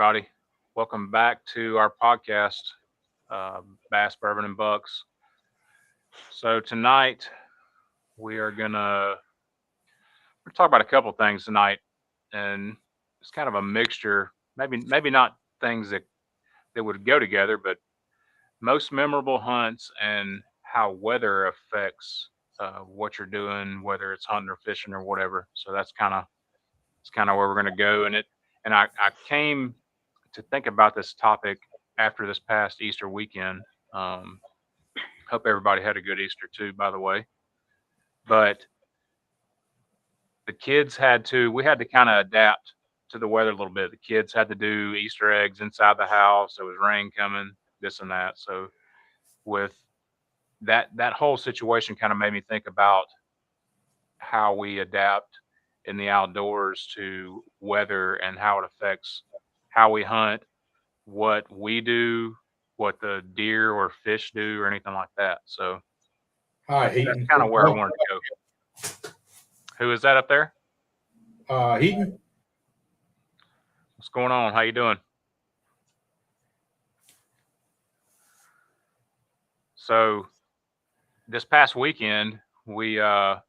everybody. Welcome back to our podcast, Bass, Bourbon, and Bucks. So tonight we are gonna talk about a couple things tonight, and it's kind of a mixture. Maybe not things that would go together, but most memorable hunts and how weather affects what you're doing, whether it's hunting or fishing or whatever. So that's kind of where we're gonna go. And I came to think about this topic after this past Easter weekend. Um, Hope everybody had a good Easter too, by the way. But we had to kind of adapt to the weather a little bit. The kids had to do Easter eggs inside the house. There was rain coming, this and that. So with that whole situation kind of made me think about how we adapt in the outdoors to weather and how it affects how we hunt, what we do, what the deer or fish do, or anything like that. So Hi, that's Heaton. kind of where I wanted to go. Who is that up there? Heaton. What's going on? How you doing? So this past weekend, we I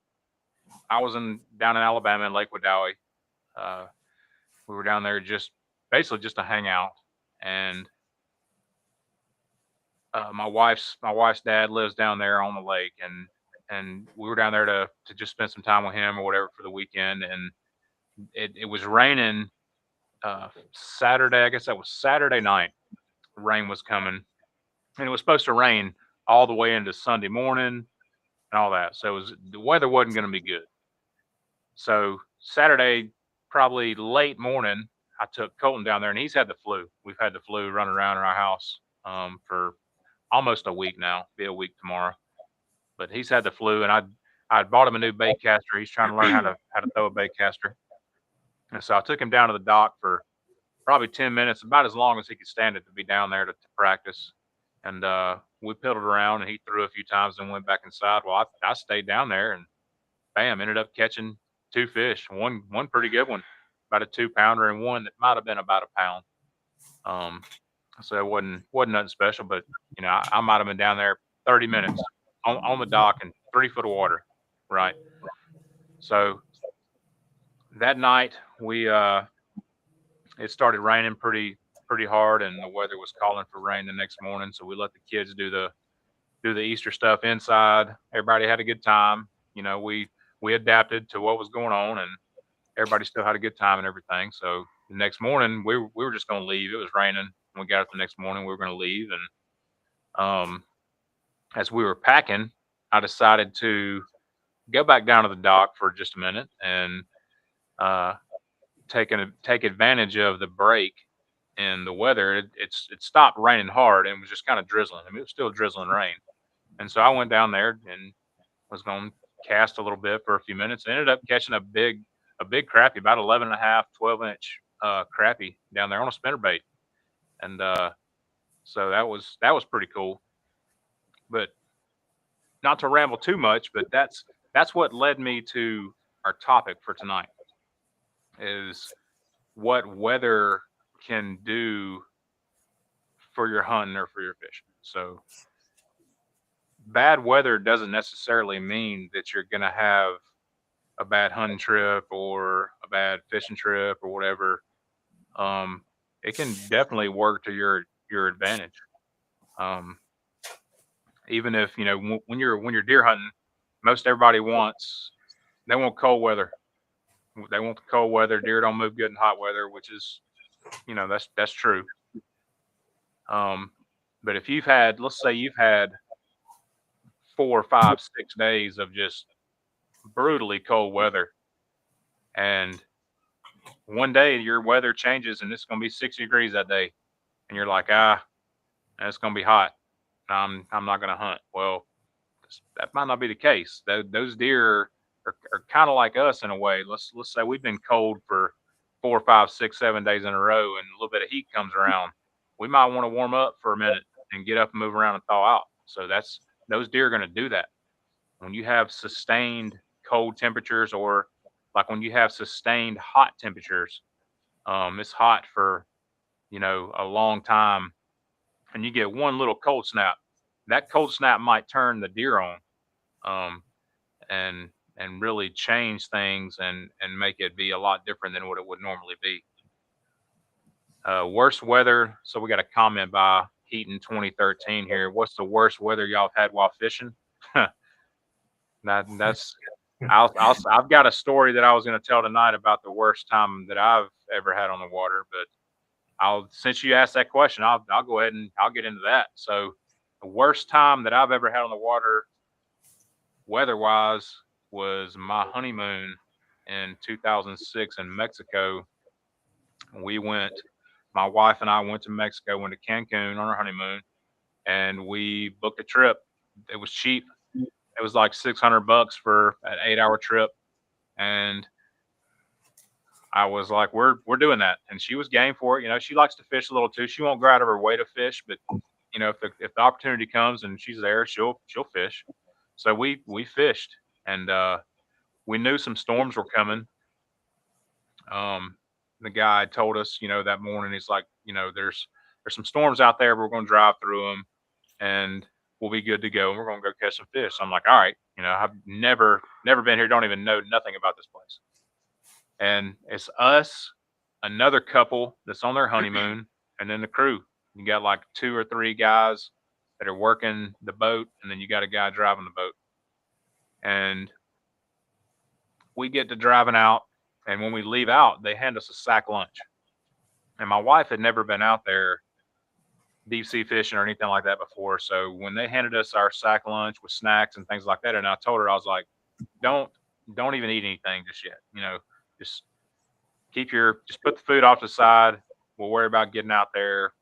was in down in Alabama in Lake Wedowee. Uh, we were down there just basically just to hang out, and my wife's dad lives down there on the lake, and we were down there to just spend some time with him or whatever for the weekend, and it was raining Saturday. I guess that was Saturday night. Rain was coming, and it was supposed to rain all the way into Sunday morning and all that. So the weather wasn't going to be good. So Saturday, probably late morning, I took Colton down there, and he's had the flu. We've had the flu running around in our house for almost a week now. Be a week tomorrow, but he's had the flu, and I bought him a new bait caster. He's trying to learn how to throw a bait caster, and so I took him down to the dock for probably 10 minutes, about as long as he could stand it to be down there to practice. And we piddled around, and he threw a few times and went back inside. Well, I stayed down there, and bam, ended up catching two fish. One pretty good one, about a 2 pounder, and one that might have been about a pound. Um, so it wasn't nothing special, but I might have been down there 30 minutes on the dock in 3 foot of water, right? So that night it started raining pretty hard, and the weather was calling for rain the next morning. So we let the kids do the Easter stuff inside. Everybody had a good time. We adapted to what was going on, and everybody still had a good time and everything. So the next morning, we were just going to leave. It was raining. When we got up the next morning, we were going to leave, and as we were packing, I decided to go back down to the dock for just a minute and uh, take advantage of the break in the weather. It stopped raining hard and was just kind of drizzling. I mean, it was still drizzling rain, and so I went down there and was going to cast a little bit for a few minutes. And ended up catching a big crappie, about 11 and a half, 12-inch crappie down there on a spinnerbait, and so that was pretty cool. But not to ramble too much, but that's what led me to our topic for tonight is what weather can do for your hunting or for your fishing. So bad weather doesn't necessarily mean that you're going to have a bad hunting trip or a bad fishing trip or whatever. Um, it can definitely work to your advantage. Um, Even if when you're deer hunting, most everybody wants they want cold weather. They want the cold weather. Deer don't move good in hot weather, which is that's true. Um, but if let's say you've had 4, 5, 6 days of just brutally cold weather, and one day your weather changes and it's going to be 60 degrees that day, and you're like, it's going to be hot. I'm not going to hunt. Well, that might not be the case. Those deer are kind of like us in a way. Let's say we've been cold for 4, 5, 6, 7 days in a row, and a little bit of heat comes around. We might want to warm up for a minute and get up and move around and thaw out. So that's those deer are going to do that. When you have sustained cold temperatures, or like when you have sustained hot temperatures, it's hot for a long time, and you get one little cold snap. That cold snap might turn the deer on, um, and and really change things and make it be a lot different than what it would normally be. Worst weather. So we got a comment by Heaton 2013 here. What's the worst weather y'all have had while fishing? That's I've got a story that I was going to tell tonight about the worst time that I've ever had on the water, but I'll since you asked that question, I'll go ahead and I'll get into that. So the worst time that I've ever had on the water, weather wise, was my honeymoon in 2006 in Mexico. We went, my wife and I went to Mexico, went to Cancun on our honeymoon, and we booked a trip. It was cheap. It was like $600 for an 8 hour trip, and I was like, "We're doing that," and she was game for it. She likes to fish a little too. She won't go out of her way to fish, but if the opportunity comes and she's there, she'll fish. So we fished, and we knew some storms were coming. Um, the guy told us, that morning, he's like, there's some storms out there. But we're going to drive through them, and we'll be good to go. And we're going to go catch some fish. So I'm like, all right, I've never been here. Don't even know nothing about this place. And it's us, another couple that's on their honeymoon, and then the crew. You got like 2 or 3 guys that are working the boat, and then you got a guy driving the boat. And we get to driving out, and when we leave out, they hand us a sack lunch. And my wife had never been out there deep sea fishing or anything like that before. So when they handed us our sack lunch with snacks and things like that, and I told her, I was like, don't even eat anything just yet. Just just put the food off to the side. We'll worry about getting out there,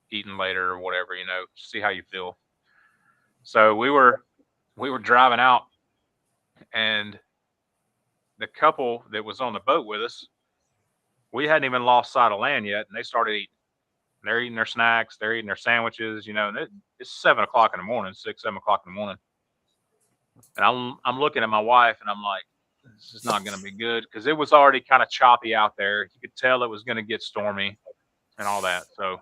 eating later or whatever, see how you feel. So we were driving out, and the couple that was on the boat with us, we hadn't even lost sight of land yet, and they started eating. They're eating their snacks, they're eating their sandwiches, and it's 7 o'clock in the morning, 6, 7 o'clock in the morning. And I'm looking at my wife, and I'm like, this is not going to be good, because it was already kind of choppy out there. You could tell it was going to get stormy and all that. So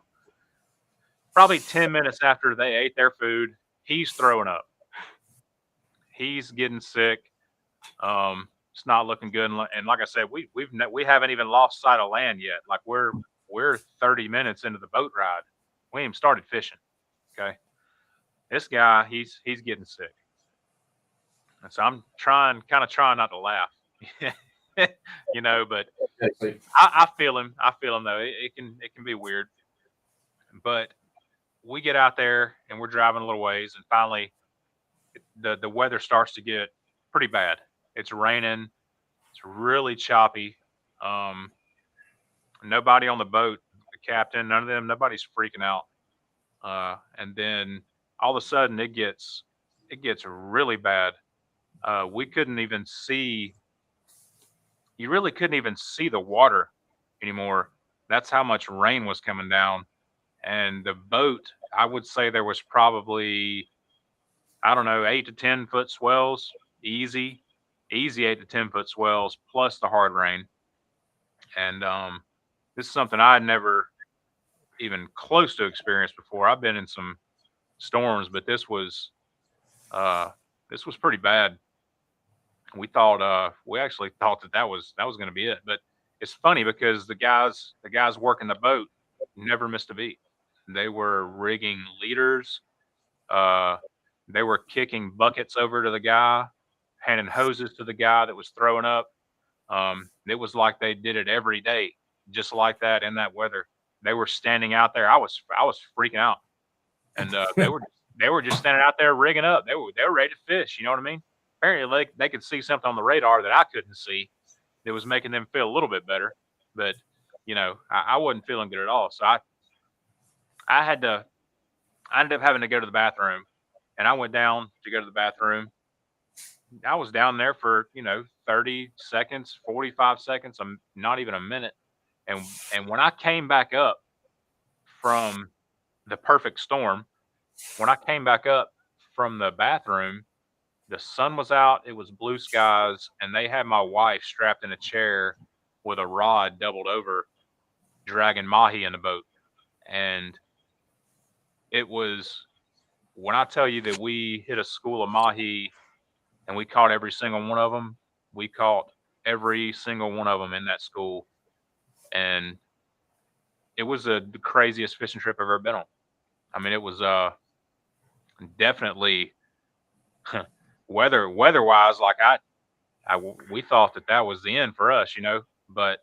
probably 10 minutes after they ate their food, he's throwing up. He's getting sick. It's not looking good. And like I said, we haven't even lost sight of land yet. Like we're 30 minutes into the boat ride. We ain't even started fishing. Okay. This guy, he's getting sick. And so I'm kind of trying not to laugh, but I feel him. I feel him though. It can be weird, but we get out there and we're driving a little ways, and finally the weather starts to get pretty bad. It's raining. It's really choppy. Um, Nobody on the boat, the captain, none of them, nobody's freaking out. And then all of a sudden it gets really bad. We couldn't even see. You really couldn't even see the water anymore. That's how much rain was coming down. And the boat, I would say there was probably, I don't know, 8 to 10 foot swells, easy, easy 8 to 10 foot swells plus the hard rain. And this is something I had never even close to experienced before. I've been in some storms, but this was pretty bad. We actually thought that was going to be it. But it's funny because the guys working the boat never missed a beat. They were rigging leaders. Uh, they were kicking buckets over to the guy, handing hoses to the guy that was throwing up. It was like they did it every day, just like that in that weather. They were standing out there. I was freaking out, and they were just standing out there rigging up. They were ready to fish. You know what I mean? Apparently, they could see something on the radar that I couldn't see that was making them feel a little bit better. But I wasn't feeling good at all. So I had to I ended up having to go to the bathroom, and I went down to go to the bathroom. I was down there for 30 seconds, 45 seconds, not even a minute. And when I came back up from the perfect storm, when I came back up from the bathroom, the sun was out, it was blue skies, and they had my wife strapped in a chair with a rod doubled over, dragging mahi in the boat. And it was, when I tell you that we hit a school of mahi and we caught every single one of them, we caught every single one of them in that school. And it was the craziest fishing trip I've ever been on. I mean, it was definitely weather wise, like we thought that was the end for us, but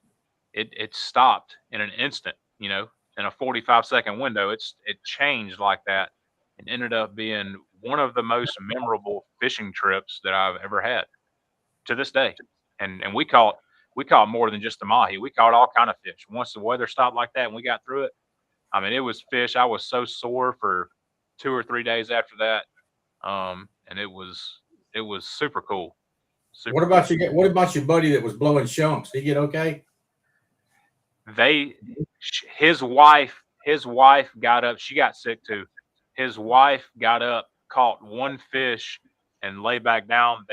it stopped in an instant, in a 45-second window. It changed like that and ended up being one of the most memorable fishing trips that I've ever had to this day. And we caught more than just the mahi. We caught all kind of fish. Once the weather stopped like that and we got through it, I mean, it was fish. I was so sore for 2 or 3 days after that. And it was super cool. What Super cool. about you? What about your buddy that was blowing chunks? Did he get okay? His wife got up. She got sick too. His wife got up, caught one fish, and lay back down.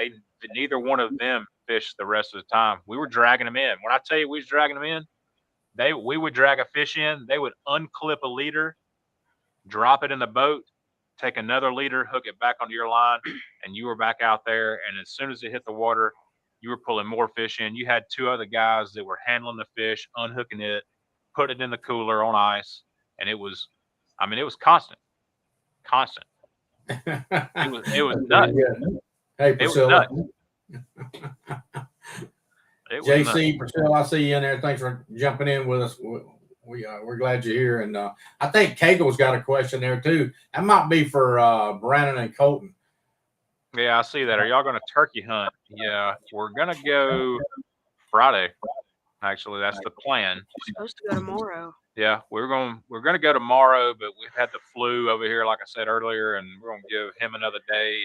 Neither one of them fished the rest of the time. We were dragging them in. When I tell you we was dragging them in, we would drag a fish in. They would unclip a leader, drop it in the boat, take another leader, hook it back onto your line, and you were back out there. And as soon as it hit the water, you were pulling more fish in. You had two other guys that were handling the fish, unhooking it, putting it in the cooler on ice, and it was constant. It was nuts. Hey, Priscilla. It was JC, nuts. Priscilla, I see you in there. Thanks for jumping in with us. We're glad you're here. And I think Kegel's got a question there too. That might be for Brandon and Colton. Yeah, I see that. Are y'all going to turkey hunt? Yeah, we're going to go Friday. Actually, that's the plan. We're supposed to go tomorrow. Yeah, we're going to go tomorrow, but we've had the flu over here, like I said earlier, and we're going to give him another day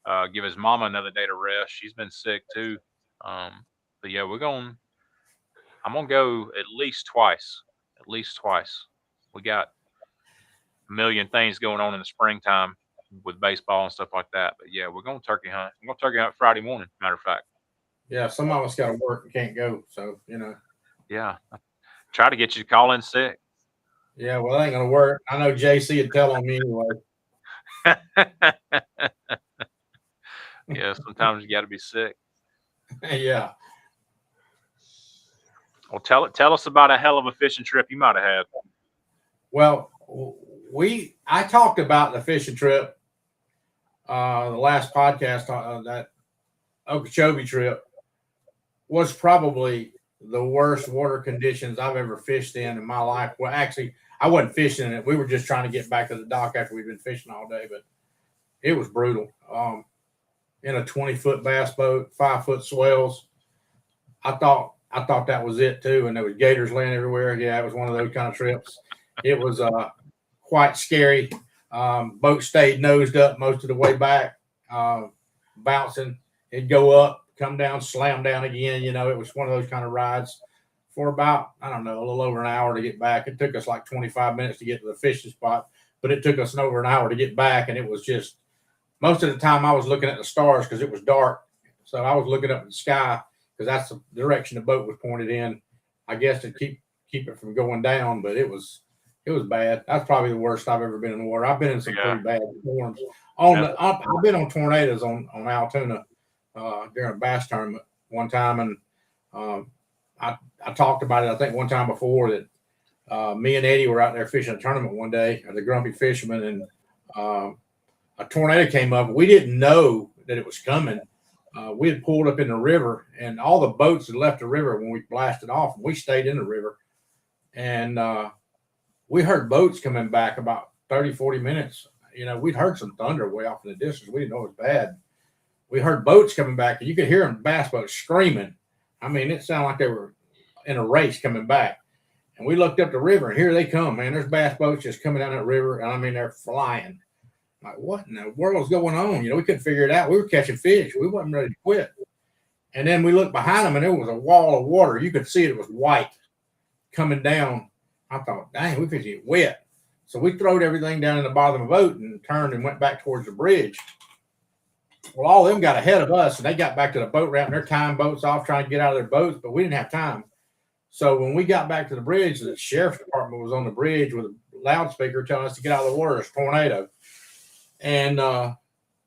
and give his mama another day to rest. She's been sick too. But yeah, I'm going to go at least twice. At least twice. We got a million things going on in the springtime with baseball and stuff like that. But yeah, we're going to turkey hunt. I'm going to turkey hunt Friday morning, matter of fact. Yeah, some of us got to work and can't go. So, Yeah. Try to get you to call in sick. Yeah, well, that ain't going to work. I know JC would tell on me anyway. Yeah, sometimes you got to be sick. Yeah. Well, tell us about a hell of a fishing trip you might have had. Well, I talked about the fishing trip, the last podcast, that Okeechobee trip was probably the worst water conditions I've ever fished in my life. Well, actually, I wasn't fishing in it. We were just trying to get back to the dock after we'd been fishing all day, but it was brutal. In a 20-foot bass boat, 5-foot swells. I thought that was it too, and there was gators laying everywhere. Yeah, it was one of those kind of trips. It was quite scary. Boat stayed nosed up most of the way back, bouncing. It'd go up, come down, slam down again. It was one of those kind of rides for about, I don't know, a little over an hour to get back. It took us like 25 minutes to get to the fishing spot, but it took us over an hour to get back, and it was just, most of the time I was looking at the stars because it was dark. So I was looking up at the sky because that's the direction the boat was pointed in, I guess, to keep it from going down. But it was bad. That's probably the worst I've ever been in the water. I've been in some pretty bad storms. I've been on tornadoes on Altoona during a bass tournament one time, and I talked about it, I think, one time before, that me and Eddie were out there fishing a tournament one day at the Grumpy Fisherman, and a tornado came up. We didn't know that it was coming. We had pulled up in the river, and all the boats had left the river when we blasted off, and we stayed in the river. And we heard boats coming back about 30, 40 minutes. We'd heard some thunder way off in the distance. We didn't know it was bad. We heard boats coming back, and you could hear them, bass boats, screaming. I mean, it sounded like they were in a race coming back. And we looked up the river, and here they come, man. There's bass boats just coming down that river, and I mean, they're flying. Like, what in the world's going on? We couldn't figure it out. We were catching fish. We wasn't ready to quit. And then we looked behind them, and there was a wall of water. You could see it was white coming down. I thought, dang, we could get wet. So we throwed everything down in the bottom of the boat and turned and went back towards the bridge. Well, all of them got ahead of us, and they got back to the boat ramp, and they're tying boats off, trying to get out of their boats, but we didn't have time. So when we got back to the bridge, the sheriff's department was on the bridge with a loudspeaker telling us to get out of the water. It's a tornado. And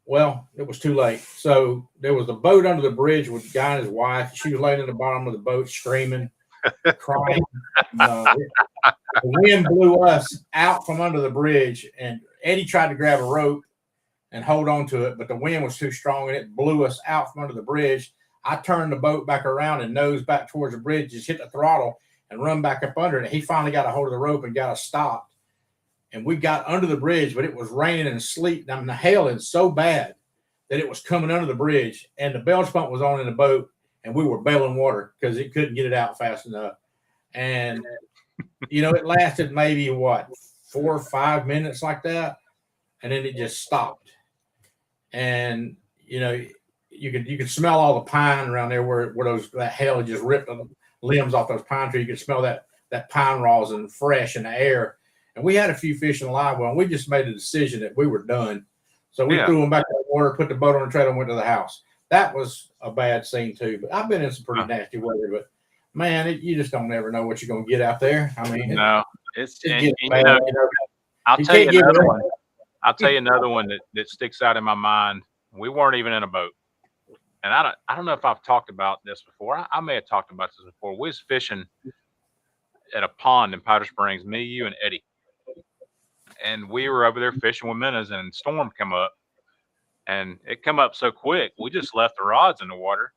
well, it was too late. So there was a boat under the bridge with a guy and his wife. She was laying in the bottom of the boat screaming, crying. And, the wind blew us out from under the bridge, and Eddie tried to grab a rope and hold on to it, but the wind was too strong and it blew us out from under the bridge. I turned the boat back around and nosed back towards the bridge, just hit the throttle and run back up under it. He finally got a hold of the rope and got us stopped. And we got under the bridge, but it was raining and sleet. I mean, the hailing so bad that it was coming under the bridge, and the belch pump was on in the boat, and we were bailing water because it couldn't get it out fast enough. And it lasted maybe 4 or 5 minutes like that, and then it just stopped. And you could smell all the pine around there where that hail had just ripped the limbs off those pine trees. You could smell that pine rosin fresh in the air. And we had a few fish in the live well, and we just made a decision that we were done. So we threw them back in the water, put the boat on the trailer, and went to the house. That was a bad scene too. But I've been in some pretty nasty weather. But man, you just don't never know what you're gonna get out there. I mean, no, I'll tell you another one. I'll tell you another one that sticks out in my mind. We weren't even in a boat, and I don't know if I've talked about this before. I may have talked about this before. We was fishing at a pond in Powder Springs, me, you, and Eddie, and we were over there fishing with minnows, and a storm come up, and it come up so quick. We just left the rods in the water,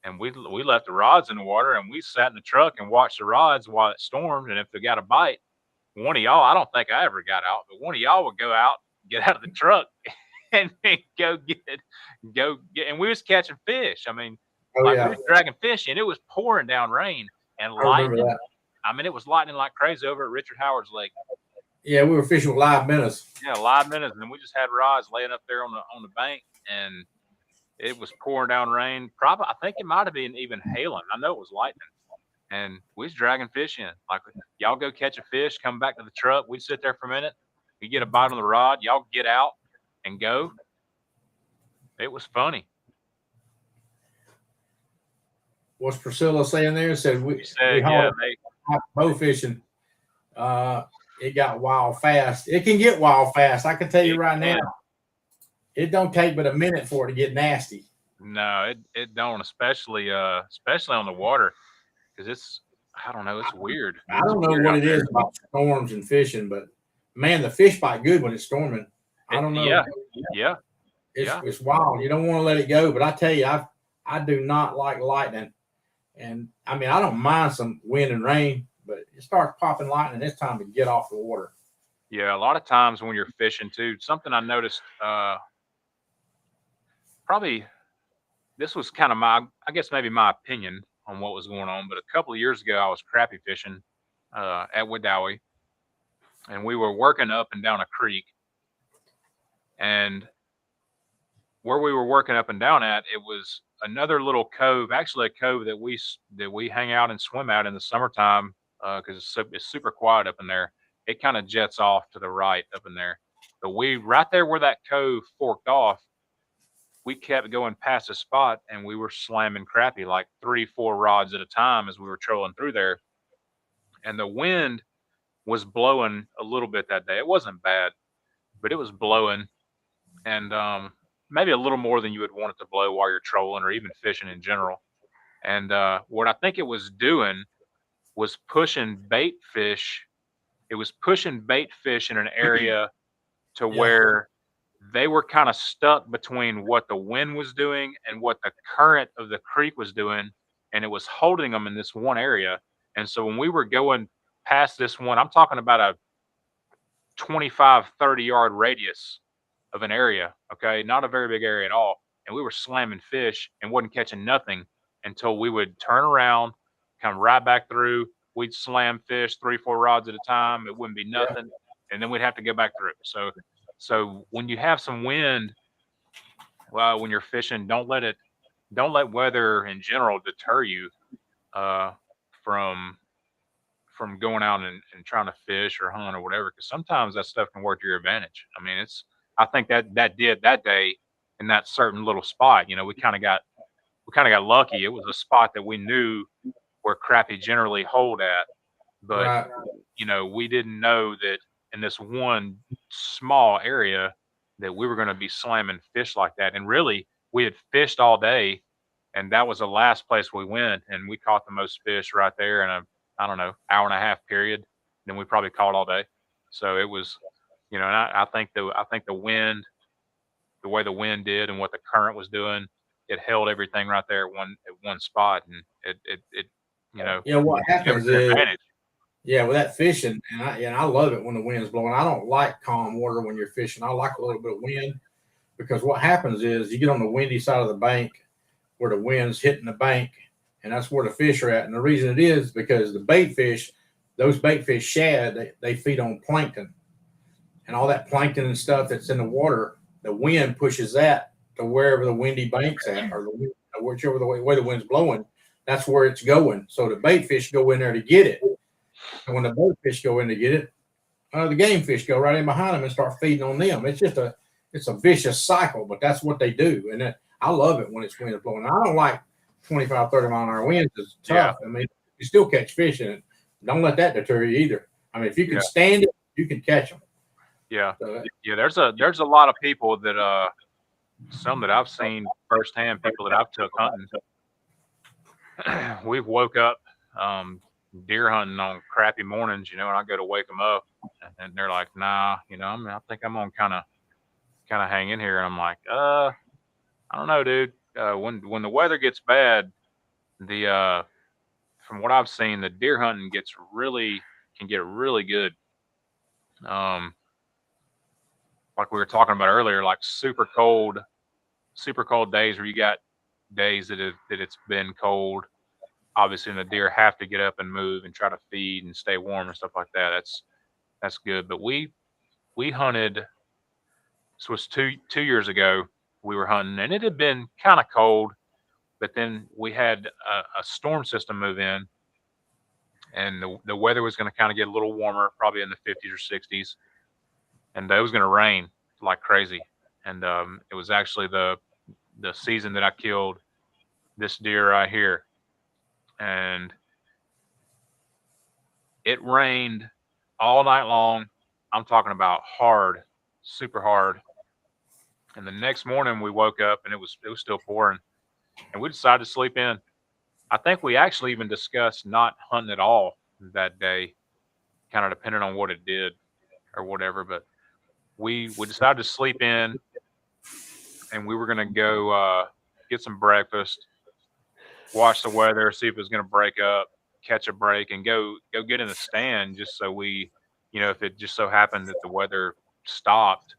and we left the rods in the water, and we sat in the truck and watched the rods while it stormed. And if they got a bite, one of y'all, I don't think I ever got out, but one of y'all would go out, get out of the truck, and go get, and we was catching fish. I mean, we was dragging fish, and it was pouring down rain and lightning. I mean, it was lightning like crazy over at Richard Howard's Lake. Yeah, we were fishing with live minnows. Yeah, live minnows, and we just had rods laying up there on the bank, and it was pouring down rain. Probably, I think it might have been even hailing. I know it was lightning, and we was dragging fish in. Like, y'all go catch a fish, come back to the truck. We'd sit there for a minute. We get a bite on the rod. Y'all get out and go. It was funny. What's Priscilla saying there? Said we bow fishing. It got wild fast. It can get wild fast. I can tell you right now. It don't take but a minute for it to get nasty. No, it don't, especially on the water, because it's, I don't know, it's weird. I don't know what it is about storms and fishing, but man, the fish bite good when it's storming. I don't know. Yeah. It's wild. You don't want to let it go, but I tell you, I do not like lightning. And I mean, I don't mind some wind and rain, but it starts popping lightning. It's time to get off the water. Yeah, a lot of times when you're fishing too, something I noticed, probably this was kind of I guess maybe my opinion on what was going on, but a couple of years ago I was crappie fishing at Wedowee, and we were working up and down a creek, and where we were working up and down at, it was another little cove, actually a cove that we hang out and swim out in the summertime, because it's super quiet up in there. It kind of jets off to the right up in there, but right there where that cove forked off, we kept going past the spot, and we were slamming crappie like 3-4 rods at a time as we were trolling through there. And the wind was blowing a little bit that day. It wasn't bad, but it was blowing, and maybe a little more than you would want it to blow while you're trolling or even fishing in general. And what I think it was doing was pushing bait fish. It was pushing bait fish in an area to where they were kind of stuck between what the wind was doing and what the current of the creek was doing, and it was holding them in this one area. And so when we were going past this one, I'm talking about a 25-30 yard radius of an area, okay, not a very big area at all, and we were slamming fish and wasn't catching nothing until we would turn around, come right back through. We'd slam fish 3-4 rods at a time. It wouldn't be nothing, and then we'd have to go back through. So when you have some wind, well, when you're fishing, don't let weather in general deter you from going out and trying to fish or hunt or whatever, because sometimes that stuff can work to your advantage. I mean, I think that did that day in that certain little spot. We kind of got lucky. It was a spot that we knew where crappie generally hold at. But, Right. we didn't know that in this one small area that we were going to be slamming fish like that. And really, we had fished all day, and that was the last place we went, and we caught the most fish right there in a, I don't know, hour and a half period. Then we probably caught all day. So it was, and I think the wind, the way the wind did, and what the current was doing, it held everything right there at one spot, and it What gave us happens an is, advantage. yeah, with that fishing, and I love it when the wind's blowing. I don't like calm water when you're fishing. I like a little bit of wind because what happens is you get on the windy side of the bank where the wind's hitting the bank, and that's where the fish are at. And the reason it is because the bait fish, those bait fish shad, they feed on plankton, and all that plankton and stuff that's in the water, the wind pushes that to wherever the windy bank's at, or whichever the way the wind's blowing, that's where it's going. So the bait fish go in there to get it, and when the bait fish go in to get it, the game fish go right in behind them and start feeding on them. It's a vicious cycle, but that's what they do. And I love it when it's wind blowing. I don't like 25, 30 mile an hour winds. It's Yeah, tough. I mean, you still catch fish in it. Don't let that deter you either. I mean, if you can yeah, stand it, you can catch them. yeah, So, yeah. There's a lot of people that some that I've seen firsthand, people that I've took hunting. We've woke up deer hunting on crappy mornings, and I go to wake them up, and they're like, "Nah, I think I'm gonna kind of hang in here." And I'm like, I don't know, dude. When the weather gets bad, the from what I've seen, the deer hunting can get really good. Um, like we were talking about earlier, like super cold days where you got days that it's been cold. Obviously, and the deer have to get up and move and try to feed and stay warm and stuff like that. That's good. But we hunted. This was two years ago. We were hunting, and it had been kind of cold. But then we had a storm system move in, and the weather was going to kind of get a little warmer, probably in the 50s or 60s, and it was going to rain like crazy. And it was actually the season that I killed this deer right here, and it rained all night long. I'm talking about hard, super hard. And the next morning we woke up and it was still pouring, and we decided to sleep in. I think we actually even discussed not hunting at all that day, kind of depending on what it did or whatever. But we decided to sleep in, and we were gonna go get some breakfast, watch the weather, see if it was gonna break up, catch a break, and go get in the stand just so if it just so happened that the weather stopped,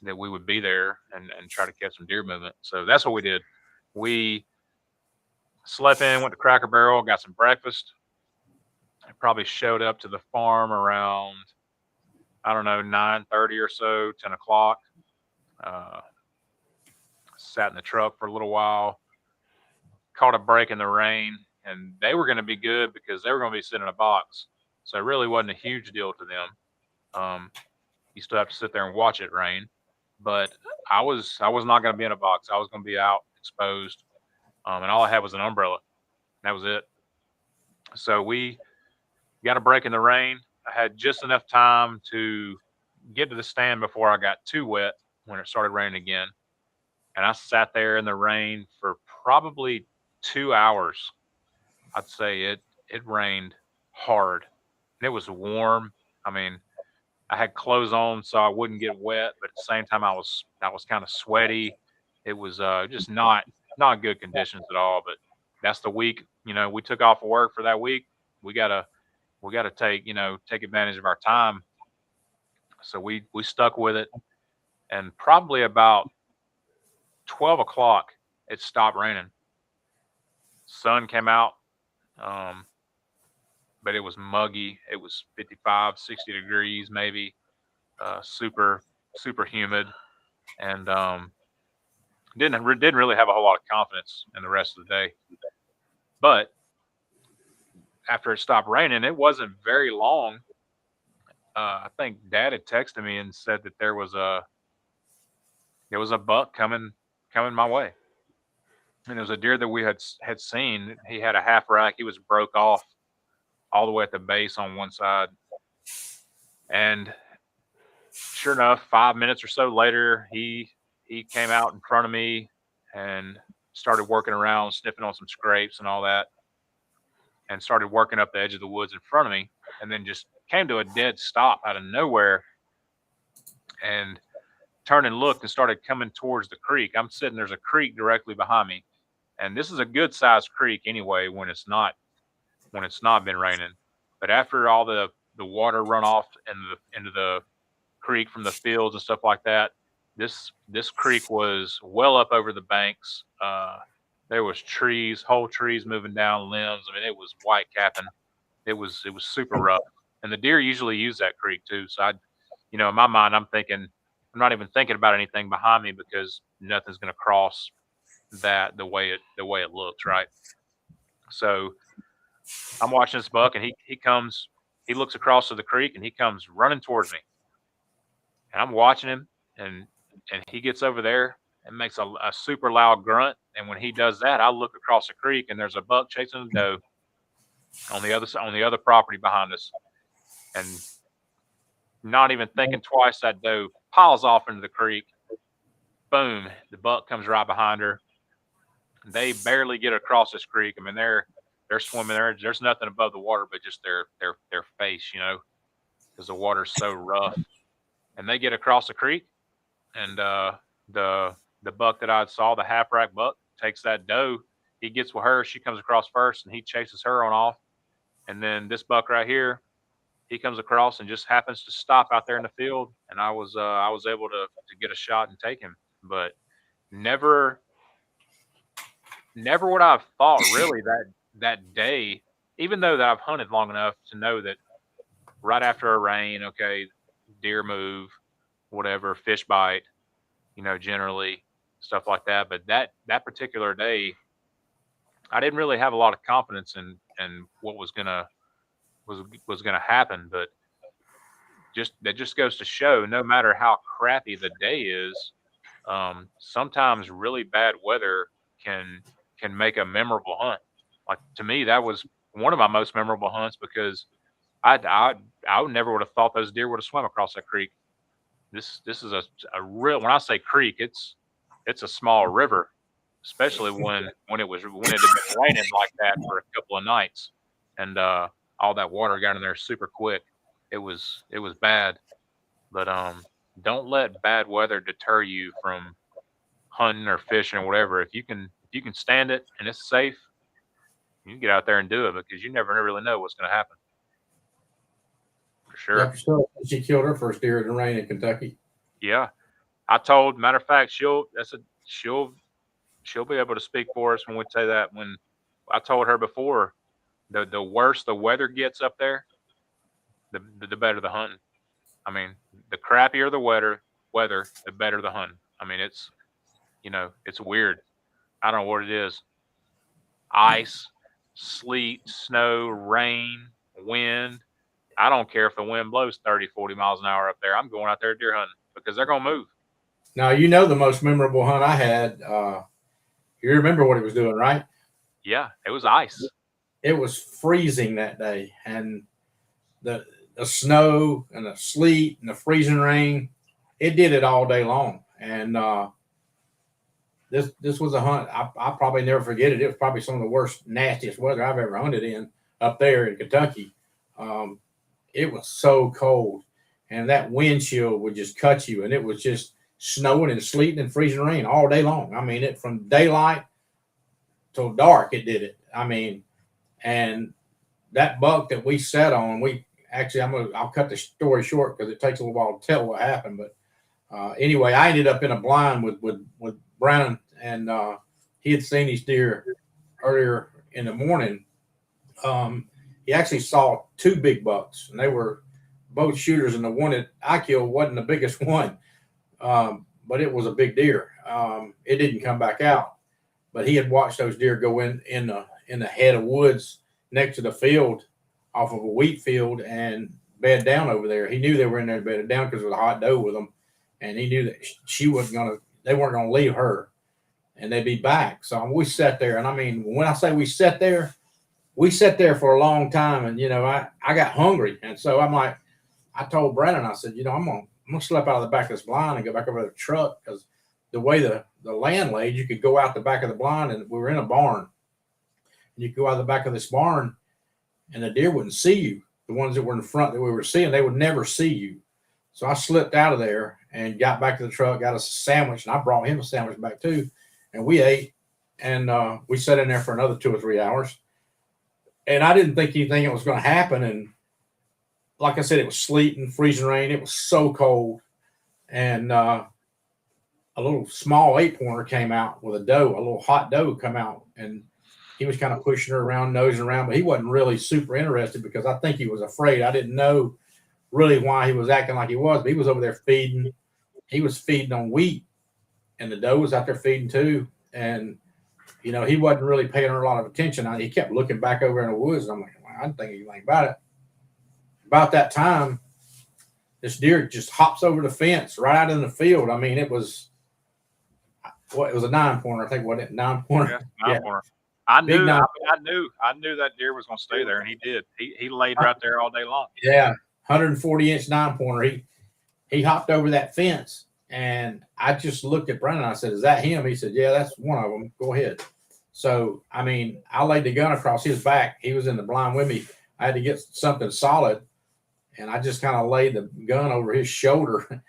that we would be there and try to catch some deer movement. So that's what we did. We slept in, went to Cracker Barrel, got some breakfast. I probably showed up to the farm around, I don't know, 9:30 or so, 10 o'clock. Uh, Sat in the truck for a little while, caught a break in the rain, and they were going to be good because they were going to be sitting in a box. So it really wasn't a huge deal to them. Um, you still have to sit there and watch it rain, but I was not going to be in a box. I was going to be out exposed, and all I had was an umbrella. That was it. So we got a break in the rain. I had just enough time to get to the stand before I got too wet when it started raining again. And I sat there in the rain for probably 2 hours. I'd say it rained hard. And it was warm. I mean, I had clothes on so I wouldn't get wet, but at the same time I was kind of sweaty. It was just not good conditions at all. But that's the week. We took off of work for that week. We gotta take advantage of our time. So we stuck with it, and probably about 12 o'clock it stopped raining. Sun came out, um, but it was muggy. It was 55, 60 degrees maybe, super super humid, and didn't really have a whole lot of confidence in the rest of the day. But after it stopped raining, it wasn't very long. I think Dad had texted me and said that there was a buck coming my way. and it was a deer that we had seen. He had a half rack. He was broke off all the way at the base on one side, and sure enough, 5 minutes or so later, he came out in front of me and started working around, sniffing on some scrapes and all that, and started working up the edge of the woods in front of me, and then just came to a dead stop out of nowhere and turned and looked and started coming towards the creek. I'm sitting there's a creek directly behind me, and this is a good sized creek anyway when it's not been raining. But after all the water runoff into the creek from the fields and stuff like that, this creek was well up over the banks. There was trees, whole trees moving down limbs. I mean, it was white capping. It was super rough, and the deer usually use that creek too. So in my mind, I'm not even thinking about anything behind me because nothing's going to cross that the way it looks, right? So I'm watching this buck, and he looks across to the creek, and he comes running towards me, and I'm watching him, and he gets over there and makes a super loud grunt, and when he does that, I look across the creek, and there's a buck chasing a doe on the other property behind us, and not even thinking twice, that doe piles off into the creek. Boom! The buck comes right behind her. They barely get across this creek. I mean, they're swimming there. There's nothing above the water but just their face, because the water's so rough. And they get across the creek, and the buck that I saw, the half rack buck, takes that doe. He gets with her. She comes across first, and he chases her on off. And then this buck right here, he comes across and just happens to stop out there in the field, and I was able to get a shot and take him. But never never would I have thought really that day, even though that I've hunted long enough to know that right after a rain, okay, deer move, whatever, fish bite, generally stuff like that. But that particular day, I didn't really have a lot of confidence in what was gonna happen. But just that just goes to show, no matter how crappy the day is, sometimes really bad weather can can make a memorable hunt. Like to me, that was one of my most memorable hunts because I would never would have thought those deer would have swum across that creek. This is a real when I say creek, it's a small river, especially when it had been raining like that for a couple of nights, and all that water got in there super quick. It was bad, but don't let bad weather deter you from hunting or fishing or whatever. If you can stand it and it's safe, you can get out there and do it because you never really know what's going to happen for sure. Yep, so she killed her first deer in the rain in Kentucky. Yeah, matter of fact, she'll be able to speak for us when we say that. When I told her before, the worse the weather gets up there, the better the hunting. I mean, the crappier the weather, the better the hunting. I mean, it's weird. I don't know what it is. Ice, sleet, snow, rain, wind. I don't care if the wind blows 30, 40 miles an hour up there. I'm going out there deer hunting because they're going to move. Now you know the most memorable hunt I had. You remember what he was doing, right? Yeah, it was ice. It was freezing that day, and the the snow and the sleet and the freezing rain, it did it all day long. And this was a hunt. I probably never forget it. It was probably some of the worst, nastiest weather I've ever hunted in up there in Kentucky. Um, it was so cold, and that wind chill would just cut you. And it was just snowing and sleeting and freezing rain all day long. I mean, it from daylight till dark. It did it. I mean, and that buck that we sat on, we actually I'll cut the story short because it takes a little while to tell what happened. But anyway, I ended up in a blind with Brown, and he had seen these deer earlier in the morning. He actually saw two big bucks, and they were both shooters. And the one that I killed wasn't the biggest one, but it was a big deer. It didn't come back out, but he had watched those deer go in the head of woods next to the field, off of a wheat field, and bed down over there. He knew they were in there bedded down because there was a hot doe with them, and he knew that she wasn't gonna. They weren't gonna leave her. and they'd be back. So we sat there, and I mean, when I say we sat there for a long time, and I got hungry, and so I told Brandon, I said, I'm gonna slip out of the back of this blind and go back over to the truck because the way the land laid, you could go out the back of the blind, and we were in a barn, and you could go out the back of this barn, and the deer wouldn't see you. The ones that were in front that we were seeing, they would never see you. So I slipped out of there and got back to the truck, got us a sandwich, and I brought him a sandwich back too, and we ate, and we sat in there for another 2 or 3 hours, and I didn't think anything was going to happen, and like I said, it was sleeting, freezing rain. It was so cold, and a little small 8-pointer came out with a doe, a little hot doe come out, and he was kind of pushing her around, nosing around, but he wasn't really super interested because I think he was afraid. I didn't know really why he was acting like he was, but he was over there feeding. He was feeding on wheat, and the doe was out there feeding too. And he wasn't really paying her a lot of attention. He kept looking back over in the woods, and I'm like, well, I didn't think anything about it. About that time, this deer just hops over the fence right out in the field. I mean, it was a 9-pointer, I think, wasn't it? 9-pointer. Yeah, 9-pointer. I Big knew, 9. I knew that deer was going to stay there, and he did. He laid right there all day long. Yeah, 140-inch 9-pointer. He hopped over that fence, and I just looked at Brandon. I said, "Is that him?" He said, "Yeah, that's one of them. Go ahead." So, I mean, I laid the gun across his back. He was in the blind with me. I had to get something solid, and I just kind of laid the gun over his shoulder,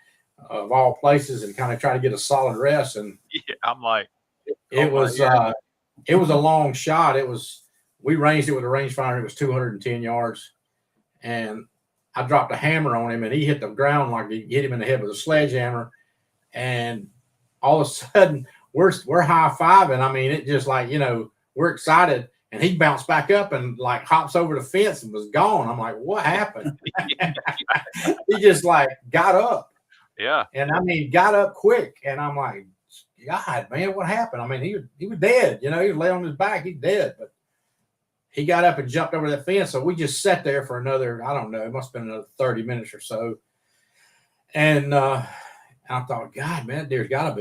of all places, and kind of try to get a solid rest. And yeah, I'm like, it was a long shot. We ranged it with a rangefinder. It was 210 yards, and I dropped a hammer on him, and he hit the ground like he hit him in the head with a sledgehammer. And all of a sudden, we're high-fiving. I mean, it just like, we're excited. And he bounced back up and like hops over the fence and was gone. I'm like, what happened? He just like got up. Yeah. And I mean, got up quick. And I'm like, God, man, what happened? I mean, he was dead. He was laying on his back. He's dead. But he got up and jumped over that fence. So we just sat there for another, I don't know, it must have been another 30 minutes or so. And I thought, God, man, he got to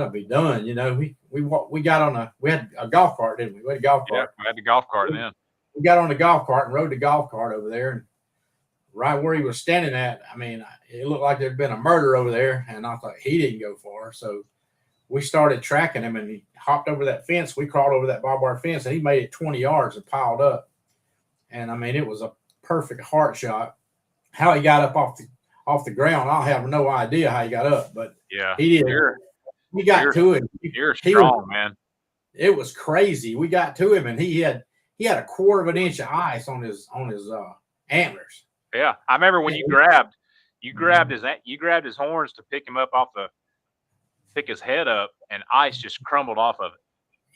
be done. We got on we had a golf cart, didn't we? We had a golf cart. Yeah, we had the golf cart then. We got on the golf cart and rode the golf cart over there. And right where he was standing at, I mean, it looked like there'd been a murder over there. And I thought he didn't go far. So we started tracking him, and he hopped over that fence. We crawled over that barbed wire fence, and he made it 20 yards and piled up. And I mean, it was a perfect heart shot. How he got up off the ground, I have no idea how he got up, but yeah, he did. We got to him. You're strong, man. It was crazy. We got to him, and he had a quarter of an inch of ice on his antlers. Yeah, I remember when you grabbed his horns to pick his head up, and ice just crumbled off of it.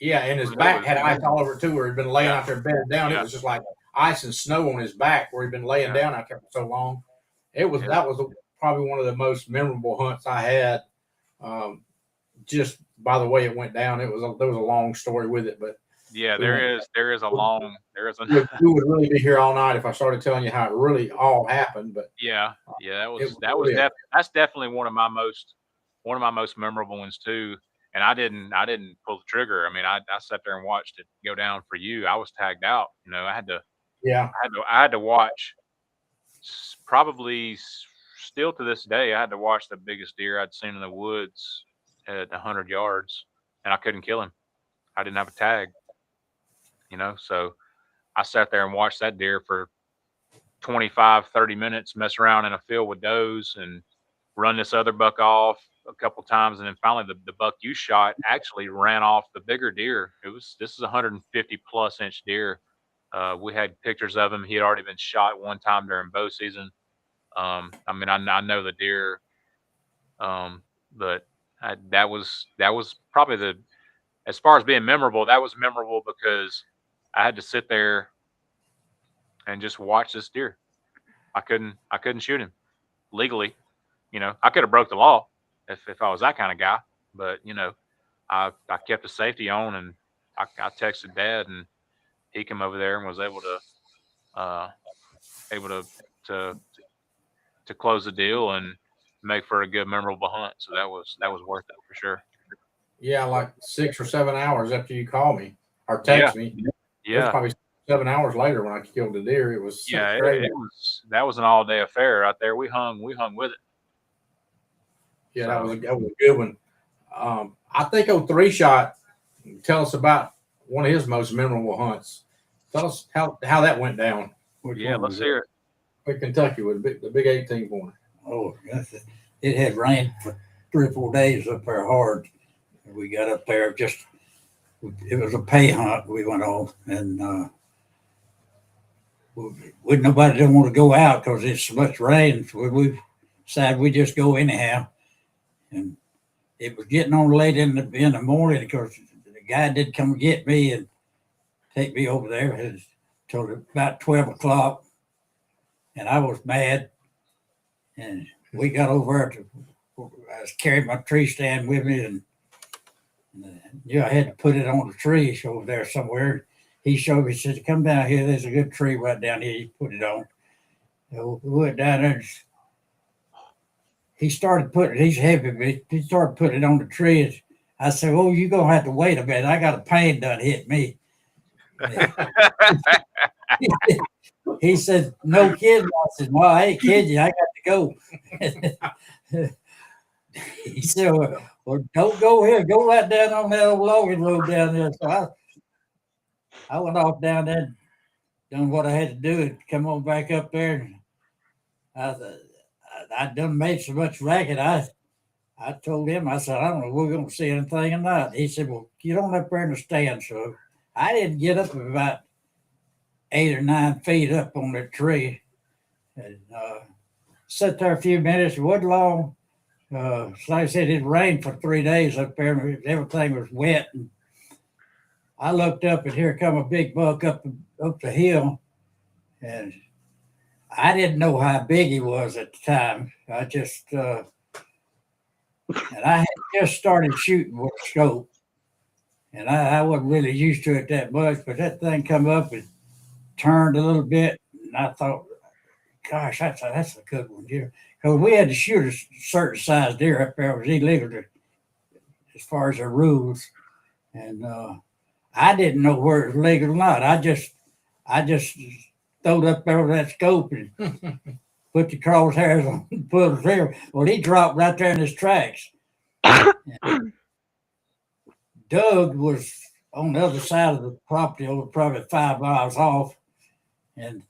Yeah, and his back had ice all over it too, where he'd been laying out there bedded down. It was just like ice and snow on his back, where he'd been laying down out there for so long. That was probably one of the most memorable hunts I had. Just by the way it went down, there was a long story with it, but yeah, there is a we would really be here all night if I started telling you how it really all happened. But that's definitely one of my most memorable ones too. And I didn't pull the trigger. I mean, I sat there and watched it go down for you. I was tagged out. I had to watch. Probably still to this day, I had to watch the biggest deer I'd seen in the woods at 100 yards, and I couldn't kill him. I didn't have a tag, so I sat there and watched that deer for 25, 30 minutes, mess around in a field with does and run this other buck off a couple times. And then finally the buck you shot actually ran off the bigger deer. This is a 150 plus inch deer. We had pictures of him. He had already been shot one time during bow season. I mean, I know the deer, but that was probably as far as being memorable, that was memorable because I had to sit there and just watch this deer. I couldn't shoot him legally. I could have broke the law if I was that kind of guy, but I kept the safety on, and I texted Dad, and he came over there and was able to close the deal and make for a good, memorable hunt. So that was worth it for sure. Yeah, like 6 or 7 hours after you call me or Yeah, text me. It was yeah, probably 7 hours later when I killed the deer. It was yeah. crazy. It was that was an all day affair out there. We hung with it. Yeah, So that was a good one. I think 03 shot. Tell us about one of his most memorable hunts. Tell us how that went down. Which yeah, one let's was it? hear it. In Kentucky with the big 18 pointer. Oh, it had rained for 3 or 4 days up there hard. We got up there it was a pay hunt we went on, and nobody didn't want to go out because it's so much rain. So we decided we just go anyhow, and it was getting on late in the morning because the guy did come get me and take me over there until about 12 o'clock, and I was mad, and we got over to. I was carrying my tree stand with me, and yeah, I had to put it on the tree over there somewhere. He showed me, he said, "Come down here. There's a good tree right down here. You put it on." So we went down there. And he started putting. He's heavy, but he started putting it on the tree. I said, "Oh, you're gonna have to wait a minute. I got a pain done hit me." He said, "No kidding." I said, "No, I ain't kidding you. I got to go." He said, "Well, don't go here. Go right down on that old logging road down there." So I went off down there, done what I had to do, and come on back up there. And I done made so much racket. I told him, I said, "I don't know if we're going to see anything or not." He said, "Well, get on up there in the stand." So I didn't get up about 8 or 9 feet up on that tree, and sat there a few minutes. It wasn't long. So like I said, it rained for 3 days up there, and everything was wet. And I looked up, and here come a big buck up the hill, and I didn't know how big he was at the time. I just and I had just started shooting with a scope, and I wasn't really used to it that much. But that thing come up and turned a little bit, and I thought, "Gosh, that's a good one here." Because we had to shoot a certain size deer up there. It was illegal as far as the rules, and I didn't know where it was legal or not. I just throwed up there with that scope and put the crosshairs on and put it there. Well, he dropped right there in his tracks. Doug was on the other side of the property, over probably 5 miles off, and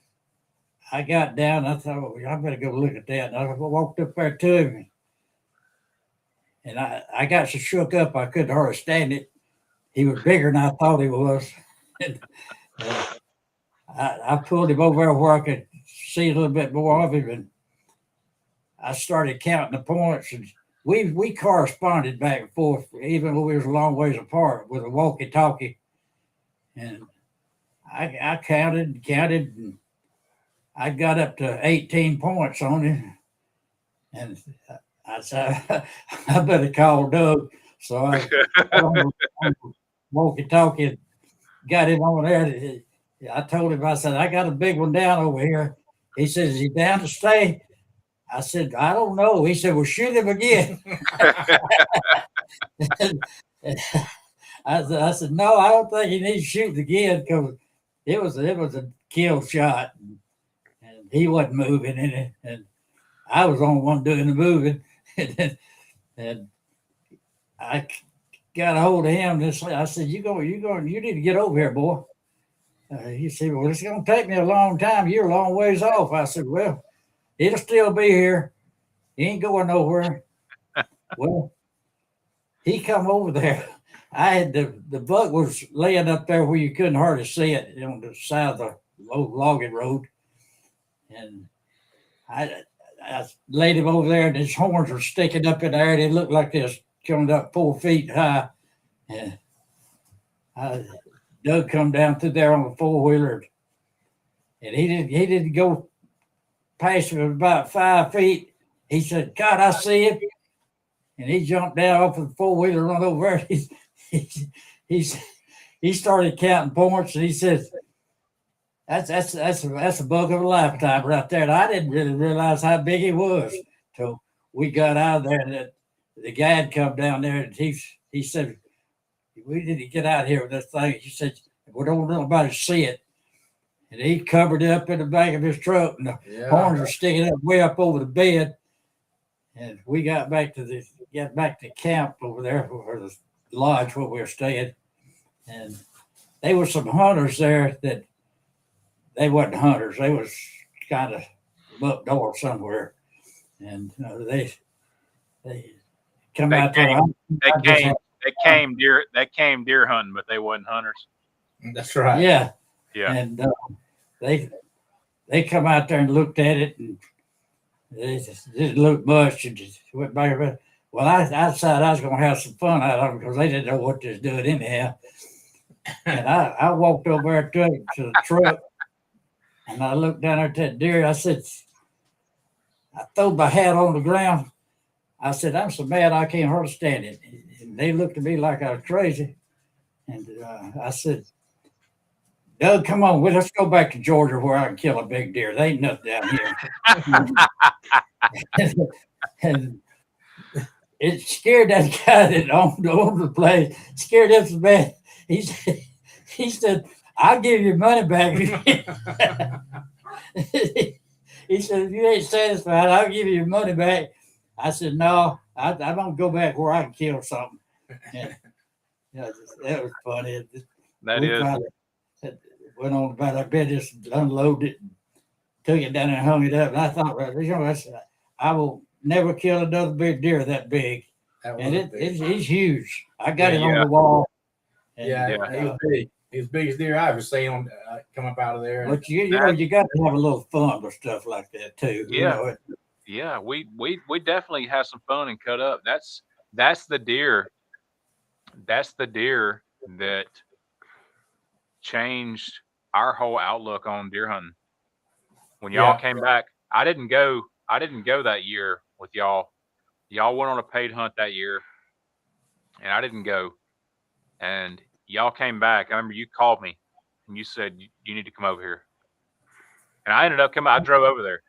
I got down. I thought, "Well, I better go look at that." And I walked up there to him, and I got so shook up I couldn't hardly stand it. He was bigger than I thought he was. And, I pulled him over where I could see a little bit more of him, and I started counting the points. And we corresponded back and forth, even though we was a long ways apart, with a walkie-talkie. And I counted and counted, and I got up to 18 points on him. And I said, "I better call Doug." So I got on the walkie-talkie, got him on there. I told him, I said, "I got a big one down over here." He said, "Is he down to stay?" I said, "I don't know." He said, "Well, shoot him again." I said, "No, I don't think he needs to shoot again because it was a kill shot, and he wasn't moving in it, and I was the only one doing the moving." And I got a hold of him. And I said, you need to get over here, boy." He said, "Well, it's going to take me a long time. You're a long ways off." I said, "Well, it'll still be here. He ain't going nowhere." Well, he come over there. I had the buck was laying up there where you couldn't hardly see it on the side of the old logging road, and I laid him over there, and his horns were sticking up in the air. They looked like they was coming up 4 feet high. And Doug come down through there on the 4-wheeler, and he didn't go past him about 5 feet. He said, "God, I see him." And he jumped down off of the 4-wheeler, run over. He started counting points, and he says, that's a buck of a lifetime right there." And I didn't really realize how big he was till we got out of there. And the guide come down there and he said, we need to get out here with this thing. He said, we don't want nobody to see it. And he covered it up in the back of his truck, and the horns were sticking up way up over the bed. And we got back to camp over there, or the lodge where we were staying. And there were some hunters there that they wasn't hunters. They was kind of up north somewhere. And they come out there. They came deer hunting, but they wasn't hunters. That's right. Yeah. Yeah. And they come out there and looked at it, and they just didn't look much, and just went back around. Well, I decided I was going to have some fun out of it because they didn't know what they was doing anyhow. And I walked over there to the truck, and I looked down there at that deer. I said, I threw my hat on the ground. I said, I'm so mad I can't hardly stand it. And they looked at me like I was crazy. And I said, Doug, come on, let's go back to Georgia where I can kill a big deer. There ain't nothing down here. And it scared that guy that owned the place. Scared him so bad. He said, I'll give you money back. He said, if you ain't satisfied, I'll give you your money back. I said, no, I don't go back where I can kill something. And, that was funny. Went on about our business, unloaded it, and took it down and hung it up. And I thought, I will never kill another big deer that big. And it's huge. I got it on the wall. And, he was big. He was biggest deer I ever seen on come up out of there. But you got to have a little fun with stuff like that too. Yeah, yeah. We definitely have some fun and cut up. That's the deer. That's the deer that changed our whole outlook on deer hunting. When y'all came back, I didn't go that year with y'all. Y'all went on a paid hunt that year, and I didn't go. And y'all came back. I remember you called me and you said you need to come over here. And I ended up coming. I drove over there.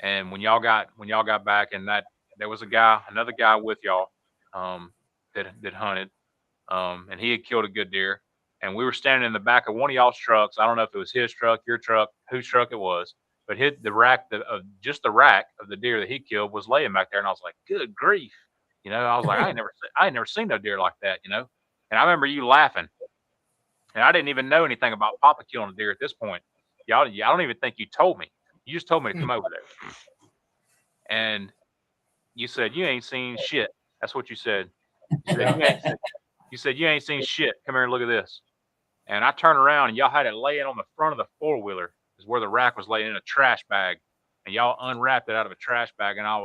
And when y'all got back, and that there was another guy with y'all that hunted, and he had killed a good deer. And we were standing in the back of one of y'all's trucks. I don't know if it was his truck, your truck, whose truck it was, but the rack of the deer that he killed was laying back there. And I was like, good grief. I was like, I ain't never seen no deer like that, And I remember you laughing. And I didn't even know anything about Papa killing a deer at this point. I don't even think you told me. You just told me to come over there. And you said, you ain't seen shit. That's what you said. You said, you ain't seen shit. Come here and look at this. And I turned around and y'all had it laying on the front of the four-wheeler, is where the rack was laying in a trash bag. And y'all unwrapped it out of a trash bag. And I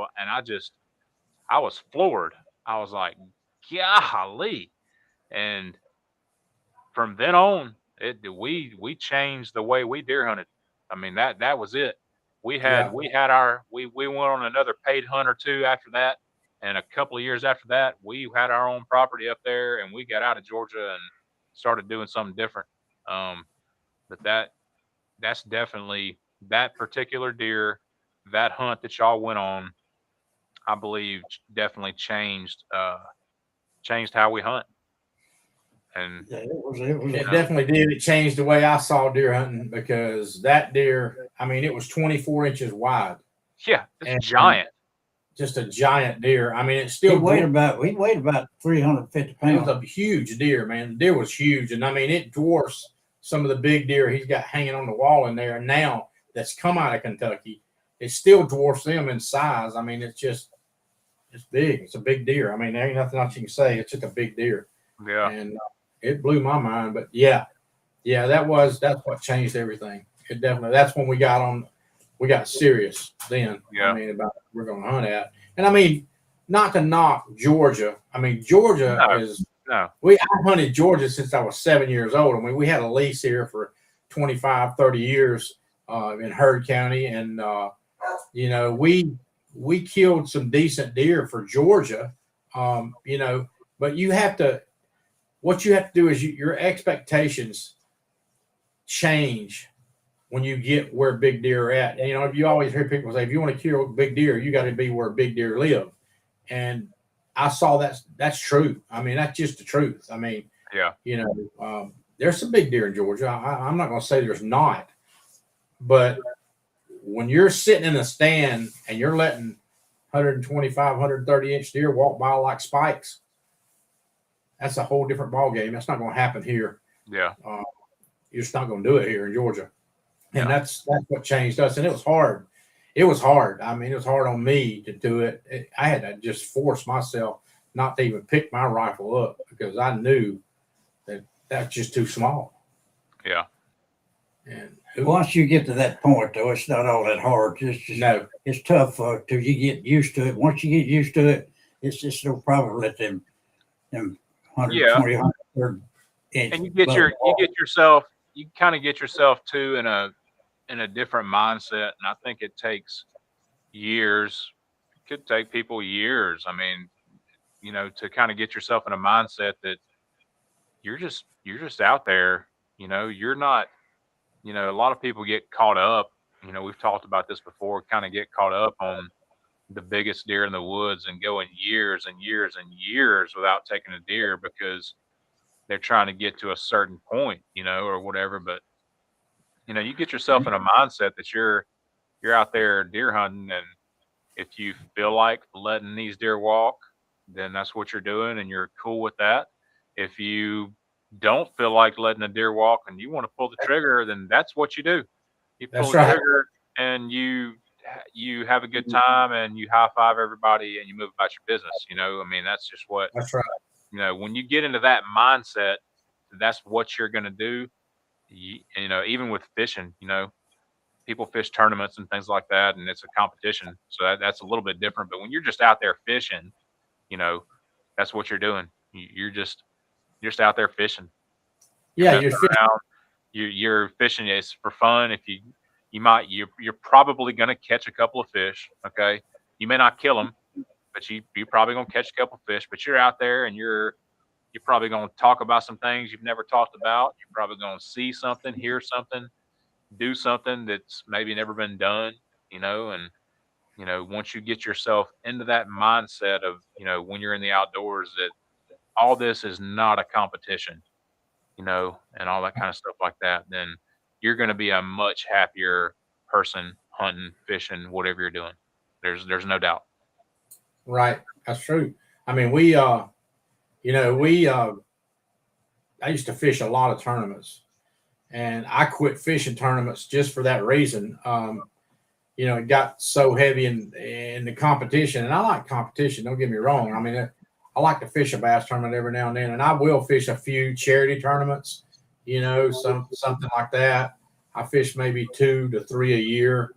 was floored. I was like, golly. And from then on, we changed the way we deer hunted. I mean, that was it. We went on another paid hunt or two after that. And a couple of years after that, we had our own property up there, and we got out of Georgia and started doing something different. But that's definitely that particular deer, that hunt that y'all went on, I believe definitely changed how we hunt. And it definitely did. It changed the way I saw deer hunting, because that deer, I mean, it was 24 inches wide. Yeah, it's giant. Just a giant deer. I mean, it still weighed about 350 pounds. It was a huge deer, man. The deer was huge, and I mean, it dwarfs some of the big deer he's got hanging on the wall in there now. That's come out of Kentucky. It still dwarfs them in size. I mean, it's big. It's a big deer. I mean, there ain't nothing else you can say. It's just a big deer. Yeah, and it blew my mind. But that's what changed everything. It definitely. That's when we got serious then. Yeah. I mean, about we're going to hunt at. And I mean, not to knock Georgia. I mean, Georgia I hunted Georgia since I was 7 years old. I mean, we had a lease here for 25, 30 years in Heard County. And, we killed some decent deer for Georgia, but what you have to do is your expectations change when you get where big deer are at. And, you always hear people say, if you want to kill big deer, you got to be where big deer live. And I saw that's true. I mean, that's just the truth. I mean, Yeah. There's some big deer in Georgia. I'm not going to say there's not, but when you're sitting in a stand and you're letting 125, 130-inch deer walk by like spikes, that's a whole different ball game. That's not going to happen here. Yeah. You're just not going to do it here in Georgia, and Yeah. that's what changed us. And it was hard. It was hard. I mean, it was hard on me to do it. I had to just force myself not to even pick my rifle up because I knew that that's just too small. Yeah. And Once you get to that point, though, it's not all that hard. no, It's tough till you get used to it. Once you get used to it, it's just no problem. Let them 120, 130 inch. And you kind of get yourself too in a different mindset. And I think it takes years. It could take people years. I mean, to kind of get yourself in a mindset that you're just out there. You're not. A lot of people get caught up. We've talked about this before. Kind of get caught up on the biggest deer in the woods and going years and years and years without taking a deer because they're trying to get to a certain point, or whatever. But you get yourself in a mindset that you're out there deer hunting, and if you feel like letting these deer walk, then that's what you're doing, and you're cool with that. If you don't feel like letting a deer walk and you want to pull the trigger, then that's what you do. You pull that's the right. trigger and you have a good time and you high five everybody and you move about your business. I mean, that's just what That's right. when you get into that mindset, that's what you're going to do. Even with fishing, people fish tournaments and things like that, and it's a competition. So that's a little bit different. But when you're just out there fishing, you know, that's what you're doing. You're just out there fishing. You're Yeah, messing you're fishing. around. You're fishing. It's for fun. If you're probably going to catch a couple of fish. Okay, you may not kill them, but you're probably going to catch a couple of fish. But you're out there and you're probably going to talk about some things you've never talked about. You're probably going to see something, hear something, do something that's maybe never been done, and once you get yourself into that mindset of, when you're in the outdoors, that all this is not a competition, and all that kind of stuff like that, then you're going to be a much happier person hunting, fishing, whatever you're doing. There's no doubt. Right. That's true. I mean, we I used to fish a lot of tournaments, and I quit fishing tournaments just for that reason. It got so heavy in the competition, and I like competition. Don't get me wrong. I mean, I like to fish a bass tournament every now and then, and I will fish a few charity tournaments. Something like that. I fish maybe 2 to 3 a year,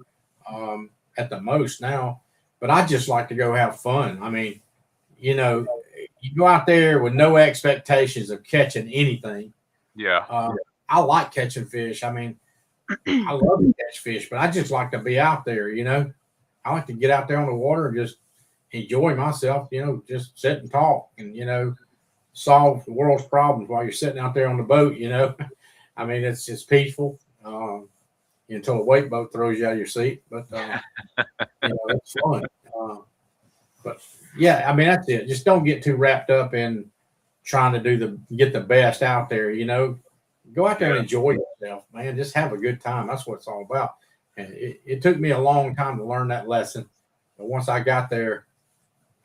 at the most now. But I just like to go have fun. I mean, you know, you go out there with no expectations of catching anything. Yeah. I like catching fish. I mean, I love to catch fish, but I just like to be out there. I like to get out there on the water and just enjoy myself. Just sit and talk and solve the world's problems while you're sitting out there on the boat. I mean, it's just peaceful until a wake boat throws you out of your seat. But it's fun. But yeah, I mean, that's it. Just don't get too wrapped up in trying to get the best out there. Go out there and enjoy yourself, man. Just have a good time. That's what it's all about. And it took me a long time to learn that lesson. But once I got there,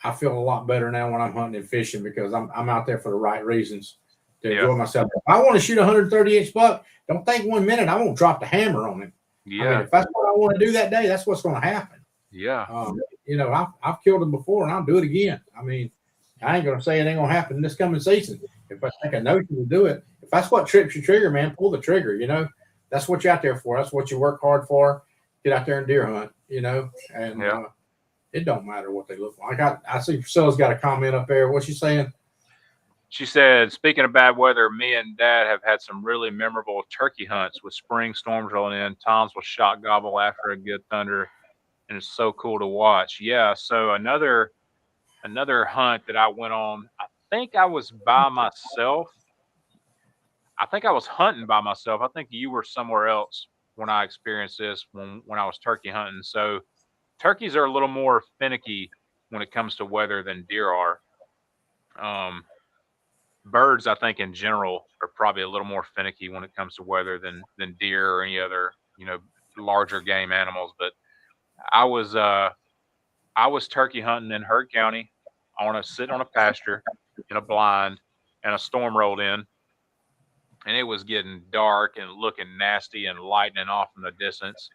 I feel a lot better now when I'm hunting and fishing because I'm out there for the right reasons to enjoy myself. If I want to shoot a 130-inch buck, don't think 1 minute I won't drop the hammer on him. Yeah. I mean, if that's what I want to do that day, that's what's going to happen. Yeah. I've killed them before and I'll do it again. I mean, I ain't going to say it ain't going to happen this coming season. If I take a notion to do it, if that's what trips your trigger, man, pull the trigger. That's what you're out there for. That's what you work hard for. Get out there and deer hunt, and it don't matter what they look like. I see Priscilla's got a comment up there. What's she saying? She said, speaking of bad weather, me and Dad have had some really memorable turkey hunts with spring storms rolling in. Toms will shot gobble after a good thunder, and it's so cool to watch. Yeah, so another hunt that I went on, I think I was by myself. I think I was hunting by myself. I think you were somewhere else when I experienced this when I was turkey hunting. So turkeys are a little more finicky when it comes to weather than deer are. Birds, I think in general, are probably a little more finicky when it comes to weather than deer or any other, larger game animals. But I was uh I was turkey hunting in Heard County sitting on a pasture in a blind, and a storm rolled in, and it was getting dark and looking nasty and lightning off in the distance.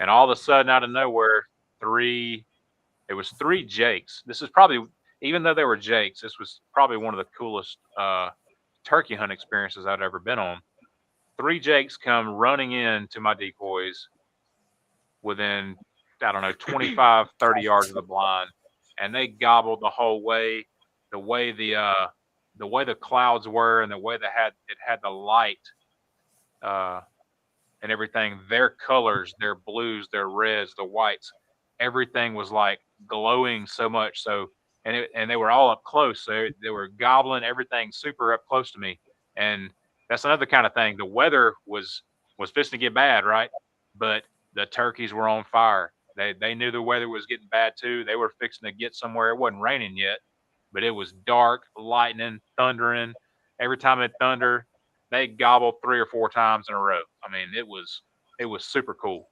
And all of a sudden, out of nowhere, three it was three jakes. This is probably, even though they were jakes, this was probably one of the coolest turkey hunt experiences I'd ever been on. Three jakes come running into my decoys within, I don't know, 25, 30 yards of the blind, and they gobbled the whole way. The way the clouds were, and the way it had the light, uh, and everything, their colors, their blues, their reds, the whites, everything was like glowing so much. So, and they were all up close. So they were gobbling everything super up close to me. And that's another kind of thing. The weather was fixing to get bad, right? But the turkeys were on fire. They knew the weather was getting bad too. They were fixing to get somewhere. It wasn't raining yet, but it was dark, lightning, thundering. Every time it thundered, they gobbled 3 or 4 times in a row. I mean, it was super cool.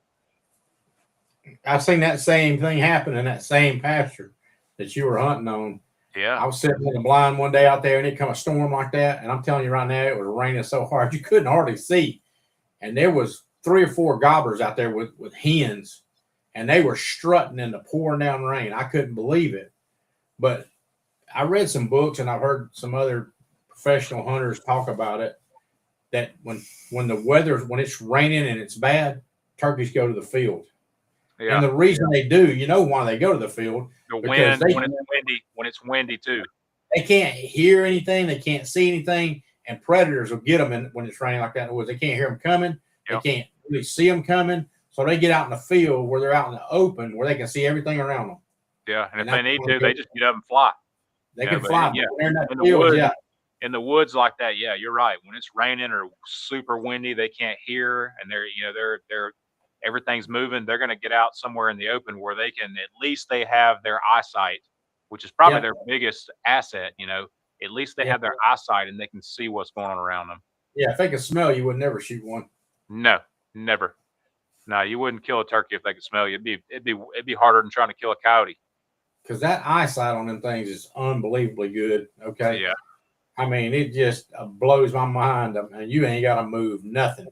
I've seen that same thing happen in that same pasture that you were hunting on. Yeah. I was sitting in the blind one day out there, and it come a storm like that, and I'm telling you right now, it was raining so hard you couldn't hardly see. And there was 3 or 4 gobblers out there with hens, and they were strutting in the pouring down rain. I couldn't believe it. But I read some books, and I've heard some other professional hunters talk about it, that when when it's raining and it's bad, turkeys go to the field. Yeah. And the reason they do, you know why they go to the field? The Because wind, when it's windy too. they can't hear anything, they can't see anything, and predators will get them when it's raining like that in the woods. They can't hear them coming, Yep. they can't really see them coming, so they get out in the field where they're out in the open where they can see everything around them. Yeah. And if And they need that's to, they just get up and fly. They Yeah, can but fly. yeah, But they're in that in the field, woods, yeah. in the woods like that, yeah, you're right. When it's raining or super windy, they can't hear, and they're everything's moving. They're going to get out somewhere in the open where they can, at least they have their eyesight, which is probably Yeah. their biggest asset. At least they Yeah. have their eyesight and they can see what's going on around them. Yeah, if they could smell, you would never shoot one. No, never. No, you wouldn't kill a turkey if they could smell you. It'd be harder than trying to kill a coyote. Because that eyesight on them things is unbelievably good. Okay. Yeah. I mean, it just blows my mind. I mean, you ain't got to move nothing.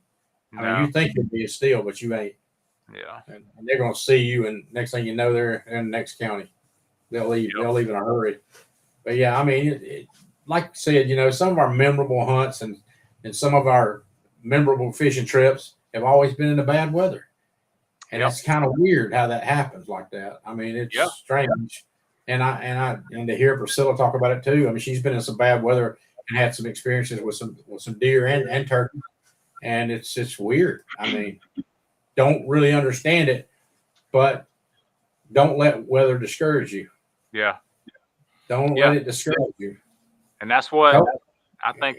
I mean, No. you think you'll be still, but you ain't. Yeah. And they're going to see you, and next thing you know, they're in the next county. They'll leave. Yep. They'll leave in a hurry. But yeah, I mean, like I said, some of our memorable hunts and some of our memorable fishing trips have always been in the bad weather, and Yep. it's kind of weird how that happens like that. I mean, it's Yep. strange. And to hear Priscilla talk about it too. I mean, she's been in some bad weather and had some experiences with some deer and turkey, and it's weird. I mean, don't really understand it, but don't let weather discourage you. Yeah. Don't Yeah. let it discourage you. And that's what Nope. I think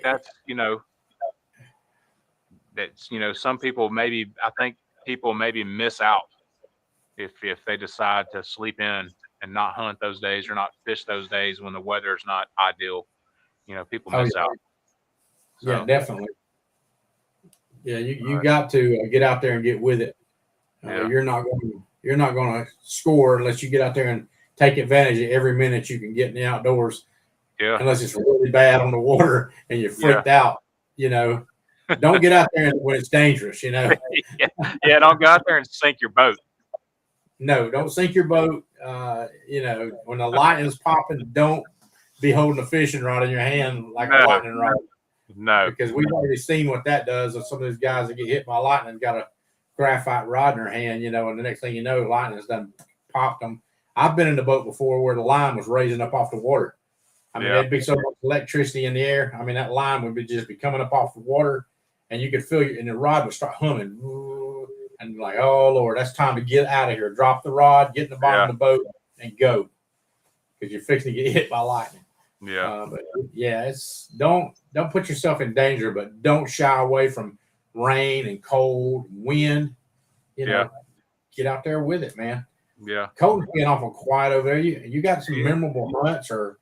some people I think people maybe miss out if they decide to sleep in and not hunt those days or not fish those days when the weather is not ideal. People Oh, miss yeah. out. Yeah, So, definitely. Yeah, you Right. got to get out there and get with it. Yeah. You're not going to score unless you get out there and take advantage of every minute you can get in the outdoors. Yeah. Unless it's really bad on the water and you're freaked out. Don't get out there when it's dangerous. Yeah. Don't go out there and sink your boat. No, don't sink your boat. When the lightning's popping, don't be holding a fishing rod in your hand like a lightning rod. No. Because we've already seen what that does. Of some of those guys that get hit by lightning got a graphite rod in their hand, and the next thing you know, lightning's done popped them. I've been in the boat before where the line was raising up off the water. I mean, there'd be so much electricity in the air. I mean, that line would just be coming up off the water, and you could feel it, and the rod would start humming. And like, oh Lord, that's time to get out of here. Drop the rod, get in the bottom of the boat, and go, because you're fixing to get hit by lightning. Yeah. But yeah, it's don't put yourself in danger, but don't shy away from rain and cold and wind. Get out there with it, man. Yeah. Colton's being awful quiet over there. You got some memorable hunts or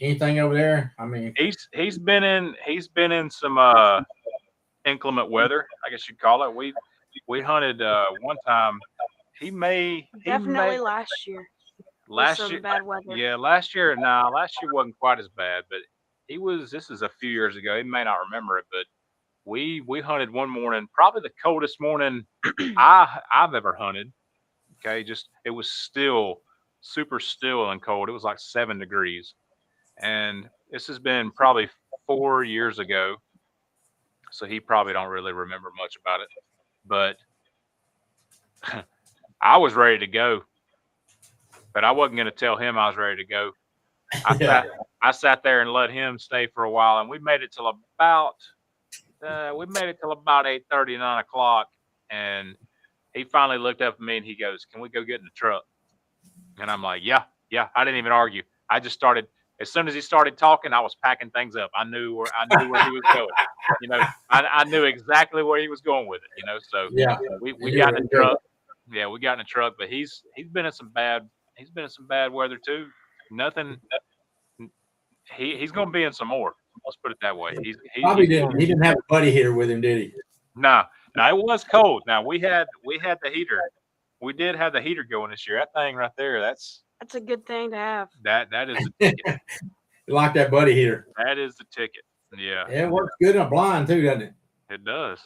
Anything over there? I mean, He's been in some inclement weather, I guess you'd call it. We hunted one time. He may Definitely last year with last year. some bad weather. Yeah, last year. Nah, last year wasn't quite as bad, but he was. This is a few years ago. He may not remember it, but we hunted one morning, probably the coldest morning I've ever hunted. Okay, just it was still super still and cold. It was like 7 degrees, and this has been probably 4 years ago, so he probably don't really remember much about it. But I was ready to go, but I wasn't going to tell him I was ready to go. I yeah. sat I sat there and let him stay for a while, and we made it till about 8:30, 9 o'clock, and he finally looked up at me and he goes, "Can we go get in the truck?" And I'm like, "Yeah, yeah." I didn't even argue. I just started. As soon as he started talking, I was packing things up. I knew where he was going. I knew exactly where he was going with it. So Yeah. we got in the truck. Yeah, we got in the truck. But he's been in some bad weather too. Nothing. He's going to be in some more. Let's put it that way. Probably didn't. He didn't have a buddy here with him, did he? No, it was cold. Now we had the heater. We did have the heater going this year. That thing right there, That's a good thing to have. that is the ticket. You like that buddy heater? That is the ticket. Yeah, Yeah, it works good in a blind too, doesn't it? it does.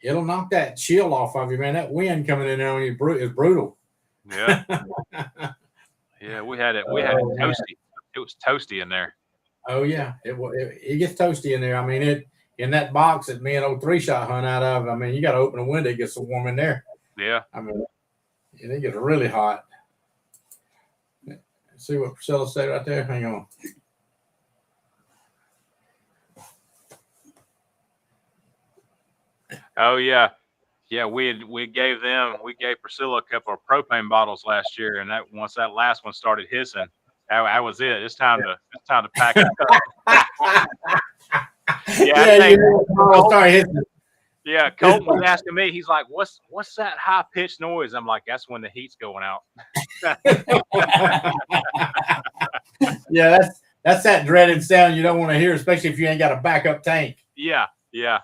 It'll knock that chill off of you, man. That wind coming in there on you is brutal. Yeah, yeah. We had it man. toasty. It was toasty in there. Oh yeah, it gets toasty in there. I mean, it in that box that me and old 3-shot hunt out of. I mean, you got to open a window, it gets so warm in there. Yeah. I mean, and it gets really hot. See what Priscilla said right there? Hang on. Oh yeah, yeah. We gave Priscilla a couple of propane bottles last year, and once that last one started hissing, that was it. It's time to pack it up. Yeah, Colton was asking me. He's like, "What's that high pitched noise?" I'm like, "That's when the heat's going out." Yeah, that's that dreaded sound you don't want to hear, especially if you ain't got a backup tank. Yeah. You're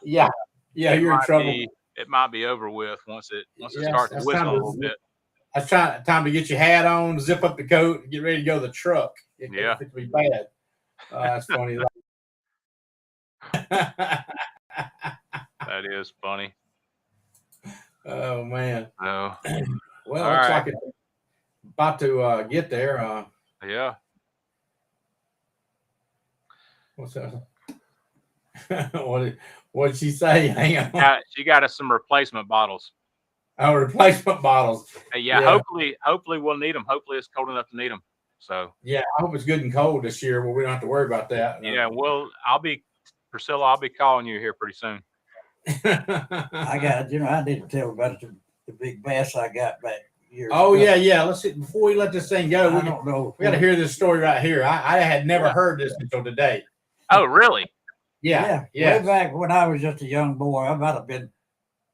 in trouble. It might be over with once it Yes, starts that's whistling a time to- little bit. That's time to get your hat on, zip up the coat, and get ready to go to the truck. Yeah. It could be bad. That's funny. That is funny. Oh man. No. Well, All looks right. like it's about to get there. Yeah. What's that? What did she say? Hang on. She got us some replacement bottles. Oh, replacement bottles. Yeah. Hopefully we'll need them. Hopefully it's cold enough to need them. So yeah, I hope it's good and cold this year where we don't have to worry about that. Yeah. Well, Priscilla, I'll be calling you here pretty soon. I got, I need to tell about the big bass I got back years Oh ago. yeah. Let's see, before we let this thing go. I don't know. We got to hear this story right here. I had never heard this until today. Oh, really? Yeah. Way back when I was just a young boy, I might have been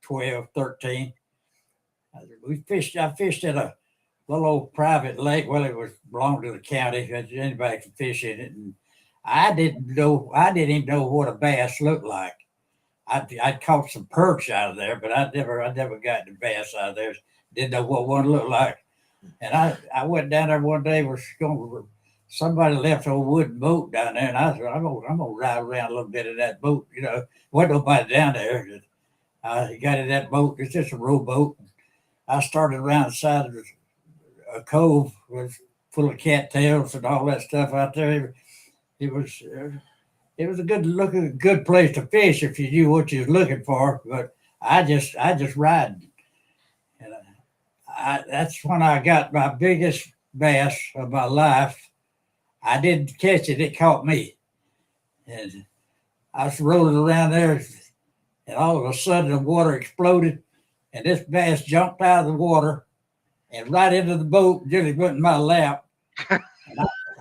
12, 13. I fished at a little old private lake. Well, it belonged to the county. Anybody could fish in it. And I didn't even know what a bass looked like. I'd caught some perch out of there, but I never got the bass out of there. Didn't know what one looked like. And I went down there one day. Somebody left a wooden boat down there, and I said, I'm gonna ride around a little bit in that boat. Wasn't nobody down there. I got in that boat. It's just a rowboat. I started around the side of a cove full of cattails and all that stuff out there. It was a good place to fish if you knew what you was looking for. But I just ride, and that's when I got my biggest bass of my life. I didn't catch it; it caught me, and I was rolling around there, and all of a sudden the water exploded, and this bass jumped out of the water and right into the boat, just went in my lap. And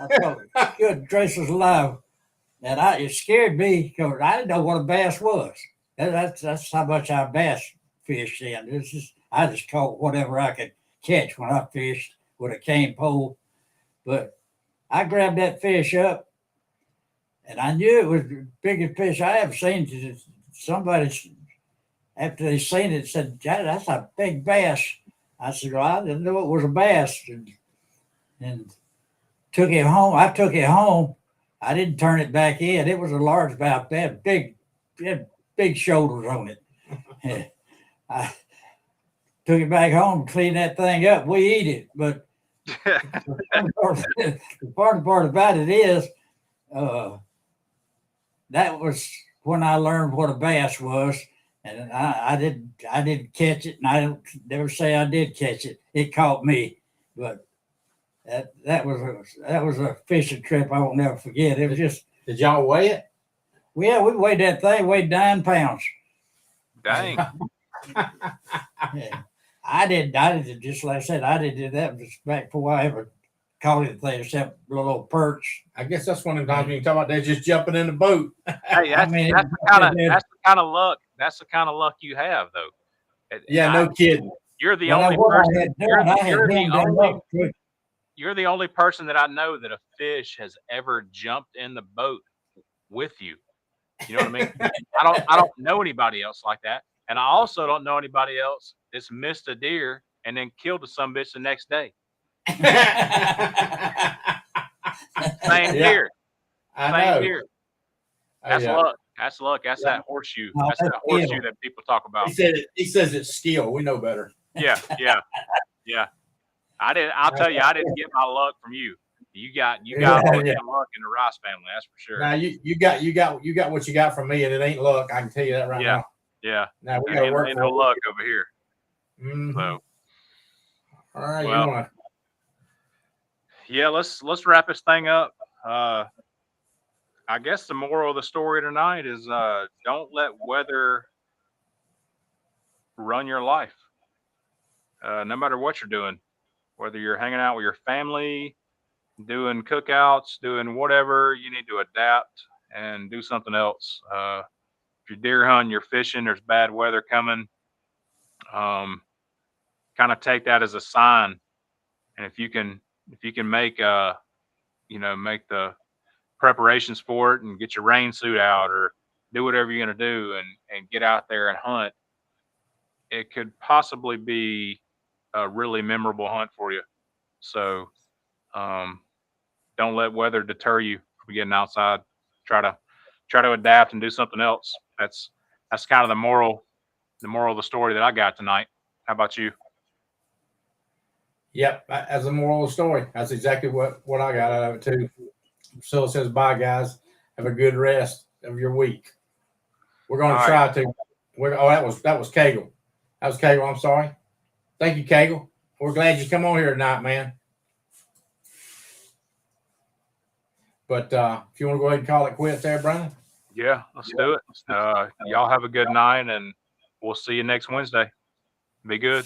I thought, good gracious alive. And it scared me because I didn't know what a bass was. That's how much I bass fished in. I just caught whatever I could catch when I fished with a cane pole. But I grabbed that fish up And I knew it was the biggest fish I ever seen. Somebody, after they seen it, said, "That's a big bass." I said, "Well, I didn't know it was a bass." And took it home. I took it home. I didn't turn it back in. It was a large mouth. They had big shoulders on it. I took it back home, cleaned that thing up. We eat it, but the funny part about it is, that was when I learned what a bass was, and I didn't catch it, and I don't never say I did catch it. It caught me, but that was a fishing trip I won't never forget. It was just. Did y'all weigh it? Yeah, we weighed that thing. Weighed 9 pounds. Dang. Yeah. I did just like I said. I did do that just back before I ever caught anything except a little old perch. I guess that's one of the times you can talk about they're just jumping in the boat. Hey, that's the kind of luck. That's the kind of luck you have, though. Yeah, no kidding. You're the Well, only what I person. had done, I had him down up. You're the only person that I know that a fish has ever jumped in the boat with you. You know what I mean? I don't know anybody else like that, and I also don't know anybody else that's missed a deer and then killed a sumbitch the next day. Same deer. Same deer. That's luck. That's luck. That's that horseshoe. That's that horseshoe that people talk about. He says it's skill. We know better. Yeah. I'll tell you, I didn't get my luck from you. You got all the luck in the Rice family, that's for sure. Now you got what you got from me, and it ain't luck. I can tell you that right now. Yeah. Now we gotta work. Ain't no luck over here. Mm-hmm. So, all right, well, let's wrap this thing up. I guess the moral of the story tonight is don't let weather run your life. No matter what you're doing, whether you're hanging out with your family, doing cookouts, doing whatever, you need to adapt and do something else. If you're deer hunting, you're fishing, there's bad weather coming. Kind of take that as a sign, and if you can make make the preparations for it and get your rain suit out or do whatever you're going to do and get out there and hunt, it could possibly be a really memorable hunt for you. So don't let weather deter you from getting outside. Try to adapt and do something else. That's kind of the moral of the story that I got tonight. How about you? Yep, as a moral of the story, that's exactly what I got out of it too. So it says, bye guys. Have a good rest of your week. We're going to try to. That was Cagle. That was Cagle. I'm sorry. Thank you, Cagle. We're glad you come on here tonight, man. But if you want to go ahead and call it quits there, Brandon. Yeah, let's do it. Y'all have a good night, and we'll see you next Wednesday. Be good.